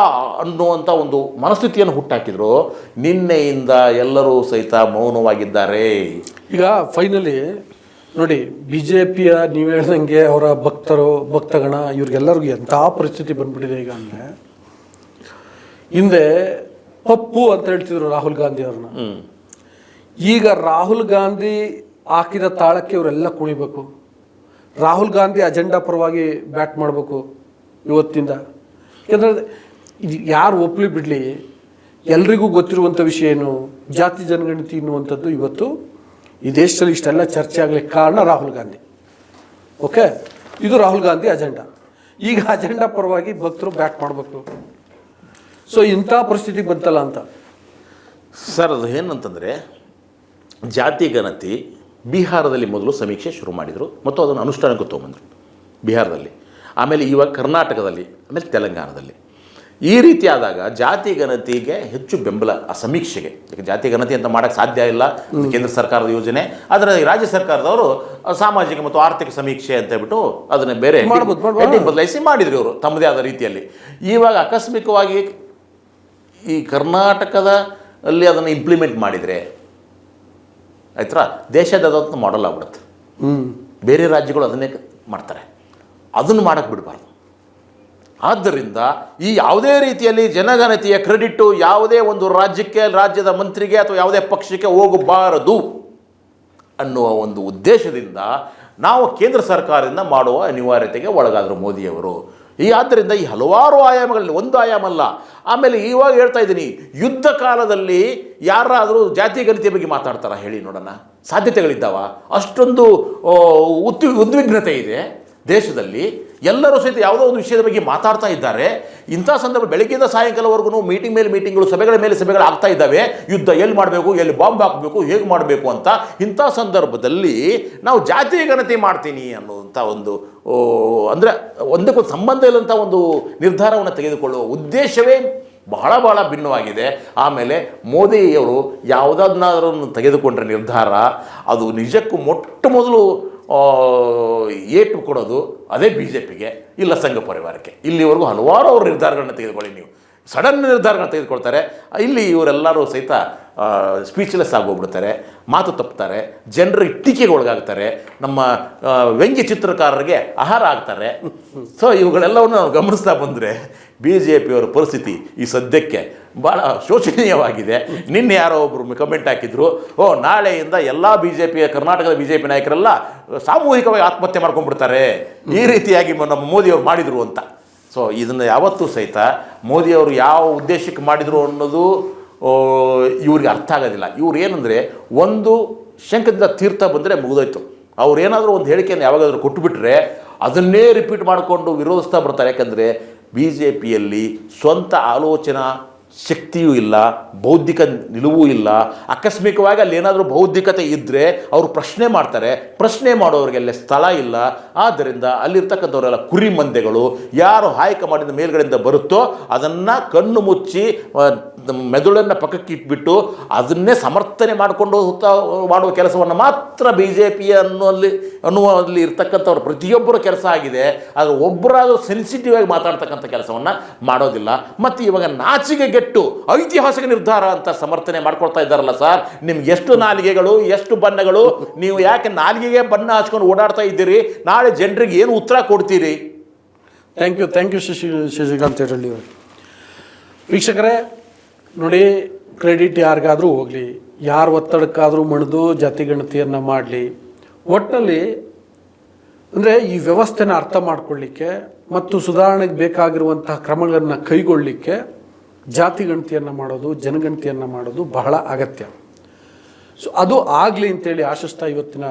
ಅನ್ನುವಂಥ ಒಂದು ಮನಸ್ಥಿತಿಯನ್ನು ಹುಟ್ಟಾಕಿದ್ರು. ನಿನ್ನೆಯಿಂದ ಎಲ್ಲರೂ ಸಹಿತ ಮೌನವಾಗಿದ್ದಾರೆ. ಈಗ ಫೈನಲಿ ನೋಡಿ, BJPಯ ನೀವು ಹೇಳ್ದಂಗೆ ಅವರ ಭಕ್ತಗಣ ಇವ್ರಿಗೆಲ್ಲರಿಗೂ ಎಂಥ ಪರಿಸ್ಥಿತಿ ಬಂದ್ಬಿಟ್ಟಿದೆ. ಈಗ ಅಂದರೆ ಹಿಂದೆ ಪಪ್ಪು ಅಂತ ಹೇಳ್ತಿದ್ರು ರಾಹುಲ್ ಗಾಂಧಿ ಅವ್ರನ್ನ. ಈಗ ರಾಹುಲ್ ಗಾಂಧಿ ಹಾಕಿದ ತಾಳಕ್ಕೆ ಇವರೆಲ್ಲ ಕುಣಿಬೇಕು. ರಾಹುಲ್ ಗಾಂಧಿ ಅಜೆಂಡಾ ಪರವಾಗಿ ಬ್ಯಾಟ್ ಮಾಡಬೇಕು ಇವತ್ತಿಂದ. ಯಾಕಂದರೆ ಇದು ಯಾರು ಒಪ್ಪಲಿ ಬಿಡಲಿ, ಎಲ್ರಿಗೂ ಗೊತ್ತಿರುವಂಥ ವಿಷಯ ಏನು, ಜಾತಿ ಜನಗಣತಿ ಎನ್ನುವಂಥದ್ದು ಇವತ್ತು ಈ ದೇಶದಲ್ಲಿ ಇಷ್ಟೆಲ್ಲ ಚರ್ಚೆ ಆಗಲಿಕ್ಕೆ ಕಾರಣ ರಾಹುಲ್ ಗಾಂಧಿ. ಓಕೆ, ಇದು ರಾಹುಲ್ ಗಾಂಧಿ ಅಜೆಂಡಾ. ಈಗ ಅಜೆಂಡಾ ಪರವಾಗಿ ಭಕ್ತರು ಬ್ಯಾಟ್ ಮಾಡಬೇಕು. ಸೊ ಇಂಥ ಪರಿಸ್ಥಿತಿಗೆ ಬಂತಲ್ಲ ಅಂತ ಸರ್. ಅದು ಏನಂತಂದರೆ, ಜಾತಿ ಗಣತಿ ಬಿಹಾರದಲ್ಲಿ ಮೊದಲು ಸಮೀಕ್ಷೆ ಶುರು ಮಾಡಿದರು ಮತ್ತು ಅದನ್ನು ಅನುಷ್ಠಾನಕ್ಕೆ ತೊಗೊಂಬಂದರು ಬಿಹಾರದಲ್ಲಿ, ಆಮೇಲೆ ಇವಾಗ ಕರ್ನಾಟಕದಲ್ಲಿ, ಆಮೇಲೆ ತೆಲಂಗಾಣದಲ್ಲಿ. ಈ ರೀತಿ ಆದಾಗ ಜಾತಿ ಗಣತಿಗೆ ಹೆಚ್ಚು ಬೆಂಬಲ, ಆ ಸಮೀಕ್ಷೆಗೆ. ಯಾಕೆ ಜಾತಿ ಗಣತಿ ಅಂತ ಮಾಡೋಕ್ಕೆ ಸಾಧ್ಯ ಇಲ್ಲ, ಕೇಂದ್ರ ಸರ್ಕಾರದ ಯೋಜನೆ. ಆದರೆ ರಾಜ್ಯ ಸರ್ಕಾರದವರು ಸಾಮಾಜಿಕ ಮತ್ತು ಆರ್ಥಿಕ ಸಮೀಕ್ಷೆ ಅಂತ ಹೇಳ್ಬಿಟ್ಟು ಅದನ್ನು ಬೇರೆ ಬದಲಾಯಿಸಿ ಮಾಡಿದ್ರು ಇವರು ತಮ್ಮದೇ ಆದ ರೀತಿಯಲ್ಲಿ. ಇವಾಗ ಆಕಸ್ಮಿಕವಾಗಿ ಈ ಕರ್ನಾಟಕದಲ್ಲಿ ಅದನ್ನು ಇಂಪ್ಲಿಮೆಂಟ್ ಮಾಡಿದರೆ ಆಯ್ತಾ, ದೇಶದಾದ್ಯಂತ ಮಾಡಲ್ ಆಗ್ಬಿಡುತ್ತೆ. ಬೇರೆ ರಾಜ್ಯಗಳು ಅದನ್ನೇ ಮಾಡ್ತಾರೆ, ಅದನ್ನು ಮಾಡೋಕ್ಕೆ ಬಿಡಬಾರ್ದು. ಆದ್ದರಿಂದ ಈ ಯಾವುದೇ ರೀತಿಯಲ್ಲಿ ಜನಗಣತಿಯ ಕ್ರೆಡಿಟ್ಟು ಯಾವುದೇ ಒಂದು ರಾಜ್ಯಕ್ಕೆ, ರಾಜ್ಯದ ಮಂತ್ರಿಗೆ ಅಥವಾ ಯಾವುದೇ ಪಕ್ಷಕ್ಕೆ ಹೋಗಬಾರದು ಅನ್ನುವ ಒಂದು ಉದ್ದೇಶದಿಂದ ನಾವು ಕೇಂದ್ರ ಸರ್ಕಾರದಿಂದ ಮಾಡುವ ಅನಿವಾರ್ಯತೆಗೆ ಒಳಗಾದರು ಮೋದಿಯವರು. ಆದ್ದರಿಂದ ಈ ಹಲವಾರು ಆಯಾಮಗಳಲ್ಲಿ, ಒಂದು ಆಯಾಮ ಅಲ್ಲ. ಆಮೇಲೆ ಇವಾಗ ಹೇಳ್ತಾ ಇದ್ದೀನಿ, ಯುದ್ಧ ಕಾಲದಲ್ಲಿ ಯಾರಾದರೂ ಜಾತಿ ಗಣತಿಯ ಬಗ್ಗೆ ಮಾತಾಡ್ತಾರಾ ಹೇಳಿ ನೋಡೋಣ? ಸಾಧ್ಯತೆಗಳಿದ್ದಾವ? ಅಷ್ಟೊಂದು ಉದ್ವಿಗ್ನತೆ ಇದೆ ದೇಶದಲ್ಲಿ. ಎಲ್ಲರೂ ಸಹಿತ ಯಾವುದೋ ಒಂದು ವಿಷಯದ ಬಗ್ಗೆ ಮಾತಾಡ್ತಾ ಇದ್ದಾರೆ. ಇಂಥ ಸಂದರ್ಭ ಬೆಳಗ್ಗೆಯಿಂದ ಸಾಯಂಕಾಲವರೆಗೂ ಮೀಟಿಂಗ್ ಮೇಲೆ ಮೀಟಿಂಗ್ಗಳು, ಸಭೆಗಳ ಮೇಲೆ ಸಭೆಗಳು ಆಗ್ತಾ ಇದ್ದಾವೆ. ಯುದ್ಧ ಎಲ್ಲಿ ಮಾಡಬೇಕು, ಎಲ್ಲಿ ಬಾಂಬ್ ಹಾಕಬೇಕು, ಹೇಗೆ ಮಾಡಬೇಕು ಅಂತ. ಇಂಥ ಸಂದರ್ಭದಲ್ಲಿ ನಾವು ಜಾತಿ ಗಣತಿ ಮಾಡ್ತೀನಿ ಅನ್ನುವಂಥ ಒಂದು ಅಂದರೆ ಒಂದಕ್ಕೊಂದು ಸಂಬಂಧ ಇಲ್ಲಂಥ ಒಂದು ನಿರ್ಧಾರವನ್ನು ತೆಗೆದುಕೊಳ್ಳುವ ಉದ್ದೇಶವೇ ಬಹಳ ಭಿನ್ನವಾಗಿದೆ. ಆಮೇಲೆ ಮೋದಿಯವರು ಯಾವುದನ್ನಾದರೂ ತೆಗೆದುಕೊಂಡ್ರೆ ನಿರ್ಧಾರ, ಅದು ನಿಜಕ್ಕೂ ಮೊಟ್ಟ ಮೊದಲು ಏಟು ಕೊಡೋದು ಅದೇ BJPಗೆ, ಇಲ್ಲ ಸಂಘ ಪರಿವಾರಕ್ಕೆ. ಇಲ್ಲಿವರೆಗೂ ಹಲವಾರು ಅವ್ರ ನಿರ್ಧಾರಗಳನ್ನ ತೆಗೆದುಕೊಳ್ಳಿ, ನೀವು ಸಡನ್ ನಿರ್ಧಾರಗಳನ್ನ ತೆಗೆದುಕೊಳ್ತಾರೆ. ಇಲ್ಲಿ ಇವರೆಲ್ಲರೂ ಸಹಿತ ಸ್ಪೀಚ್ಲೆಸ್ ಆಗೋಗ್ಬಿಡ್ತಾರೆ, ಮಾತು ತಪ್ಪುತ್ತಾರೆ, ಜನರಿಗೆ ಟೀಕೆಗೆ ಒಳಗಾಗ್ತಾರೆ, ನಮ್ಮ ವ್ಯಂಗ್ಯ ಚಿತ್ರಕಾರರಿಗೆ ಆಹಾರ ಆಗ್ತಾರೆ. ಸೊ ಇವುಗಳೆಲ್ಲವನ್ನು ನಾವು ಗಮನಿಸ್ತಾ ಬಂದರೆ BJPಯವರ ಪರಿಸ್ಥಿತಿ ಈ ಸದ್ಯಕ್ಕೆ ಭಾಳ ಶೋಚನೀಯವಾಗಿದೆ. ನಿನ್ನೆ ಯಾರೋ ಒಬ್ಬರು ಕಮೆಂಟ್ ಹಾಕಿದ್ರು, ನಾಳೆಯಿಂದ ಎಲ್ಲ ಕರ್ನಾಟಕದ BJP ನಾಯಕರೆಲ್ಲ ಸಾಮೂಹಿಕವಾಗಿ ಆತ್ಮಹತ್ಯೆ ಮಾಡ್ಕೊಂಡ್ಬಿಡ್ತಾರೆ, ಈ ರೀತಿಯಾಗಿ ನಮ್ಮ ಮೋದಿಯವರು ಮಾಡಿದರು ಅಂತ. ಸೊ ಇದನ್ನು ಯಾವತ್ತೂ ಸಹಿತ ಮೋದಿಯವರು ಯಾವ ಉದ್ದೇಶಕ್ಕೆ ಮಾಡಿದರು ಅನ್ನೋದು ಇವ್ರಿಗೆ ಅರ್ಥ ಆಗೋದಿಲ್ಲ. ಇವ್ರು ಏನಂದರೆ, ಒಂದು ಶಂಕದಿಂದ ತೀರ್ಥ ಬಂದರೆ ಮುಗಿದೋಯ್ತು. ಅವ್ರೇನಾದರೂ ಒಂದು ಹೇಳಿಕೆಯನ್ನು ಯಾವಾಗಾದರೂ ಕೊಟ್ಟುಬಿಟ್ರೆ ಅದನ್ನೇ ರಿಪೀಟ್ ಮಾಡಿಕೊಂಡು ವಿರೋಧಿಸ್ತಾ ಬರ್ತಾರೆ. ಯಾಕಂದರೆ BJPಯಲ್ಲಿ ಸ್ವಂತ ಆಲೋಚನಾ ಶಕ್ತಿಯೂ ಇಲ್ಲ, ಬೌದ್ಧಿಕ ನಿಲುವೂ ಇಲ್ಲ. ಆಕಸ್ಮಿಕವಾಗಿ ಅಲ್ಲಿ ಏನಾದರೂ ಬೌದ್ಧಿಕತೆ ಇದ್ದರೆ ಅವರು ಪ್ರಶ್ನೆ ಮಾಡ್ತಾರೆ, ಪ್ರಶ್ನೆ ಮಾಡೋರಿಗೆಲ್ಲ ಸ್ಥಳ ಇಲ್ಲ. ಆದ್ದರಿಂದ ಅಲ್ಲಿರ್ತಕ್ಕಂಥವರೆಲ್ಲ ಕುರಿ ಮಂದೆಗಳು, ಯಾರು ಹೈಕಮಾಂಡಿನ ಮೇಲ್ಗಡೆಯಿಂದ ಬರುತ್ತೋ ಅದನ್ನು ಕಣ್ಣು ಮುಚ್ಚಿ ಮೆದುಳನ್ನು ಪಕ್ಕಕ್ಕೆ ಇಟ್ಬಿಟ್ಟು ಅದನ್ನೇ ಸಮರ್ಥನೆ ಮಾಡಿಕೊಂಡು ಮಾಡುವ ಕೆಲಸವನ್ನು ಮಾತ್ರ BJP ಅನ್ನುವಲ್ಲಿ ಇರ್ತಕ್ಕಂಥವ್ರು ಪ್ರತಿಯೊಬ್ಬರ ಕೆಲಸ ಆಗಿದೆ. ಆದರೆ ಒಬ್ಬರಾದರೂ ಸೆನ್ಸಿಟಿವ್ ಆಗಿ ಮಾತಾಡ್ತಕ್ಕಂಥ ಕೆಲಸವನ್ನು ಮಾಡೋದಿಲ್ಲ. ಮತ್ತು ಇವಾಗ ನಾಚಿಗೆ ಕೆಟ್ಟು ಐತಿಹಾಸಿಕ ನಿರ್ಧಾರ ಅಂತ ಸಮರ್ಥನೆ ಮಾಡ್ಕೊಳ್ತಾ ಇದ್ದಾರಲ್ಲ ಸರ್. ನಿಮ್ಗೆ ಎಷ್ಟು ನಾಲಿಗೆಗಳು, ಎಷ್ಟು ಬಣ್ಣಗಳು, ನೀವು ಯಾಕೆ ನಾಲಿಗೆಗೆ ಬಣ್ಣ ಹಚ್ಕೊಂಡು ಓಡಾಡ್ತಾ ಇದ್ದೀರಿ? ನಾಳೆ ಜನರಿಗೆ ಏನು ಉತ್ತರ ಕೊಡ್ತೀರಿ? ಥ್ಯಾಂಕ್ ಯು ಶಶಿಕಾಂತ್ ಹೆರಳ್ಳಿ ಅವರು. ವೀಕ್ಷಕರೇ ನೋಡಿ, ಕ್ರೆಡಿಟ್ ಯಾರಿಗಾದರೂ ಹೋಗಲಿ, ಯಾರ ಒತ್ತಡಕ್ಕಾದರೂ ಮಣಿದು ಜಾತಿಗಣತಿಯನ್ನು ಮಾಡಲಿ, ಒಟ್ಟಿನಲ್ಲಿ ಅಂದರೆ ಈ ವ್ಯವಸ್ಥೆನ ಅರ್ಥ ಮಾಡ್ಕೊಳ್ಳಿಕ್ಕೆ ಮತ್ತು ಸುಧಾರಣೆಗೆ ಬೇಕಾಗಿರುವಂತಹ ಕ್ರಮಗಳನ್ನು ಕೈಗೊಳ್ಳಲಿಕ್ಕೆ ಜಾತಿಗಣತಿಯನ್ನು ಮಾಡೋದು, ಜನಗಣತಿಯನ್ನು ಮಾಡೋದು ಬಹಳ ಅಗತ್ಯ. ಸೊ ಅದು ಆಗಲಿ ಅಂತೇಳಿ ಆಶಿಸ್ತಾ ಇವತ್ತಿನ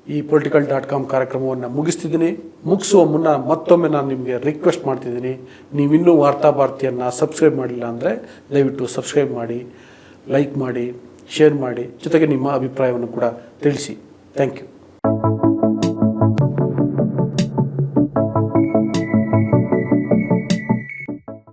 ಈ political.com ಕಾರ್ಯಕ್ರಮವನ್ನು ಮುಗಿಸ್ತಿದ್ದೀನಿ. ಮುಗಿಸುವ ಮುನ್ನ ಮತ್ತೊಮ್ಮೆ ನಾನು ನಿಮಗೆ ರಿಕ್ವೆಸ್ಟ್ ಮಾಡ್ತಿದ್ದೀನಿ, ನೀವಿನ್ನೂ ವಾರ್ತಾಭಾರತಿಯನ್ನು ಸಬ್ಸ್ಕ್ರೈಬ್ ಮಾಡಿಲ್ಲ ಅಂದರೆ ದಯವಿಟ್ಟು ಸಬ್ಸ್ಕ್ರೈಬ್ ಮಾಡಿ, ಲೈಕ್ ಮಾಡಿ, ಶೇರ್ ಮಾಡಿ, ಜೊತೆಗೆ ನಿಮ್ಮ ಅಭಿಪ್ರಾಯವನ್ನು ಕೂಡ ತಿಳಿಸಿ. Thank you.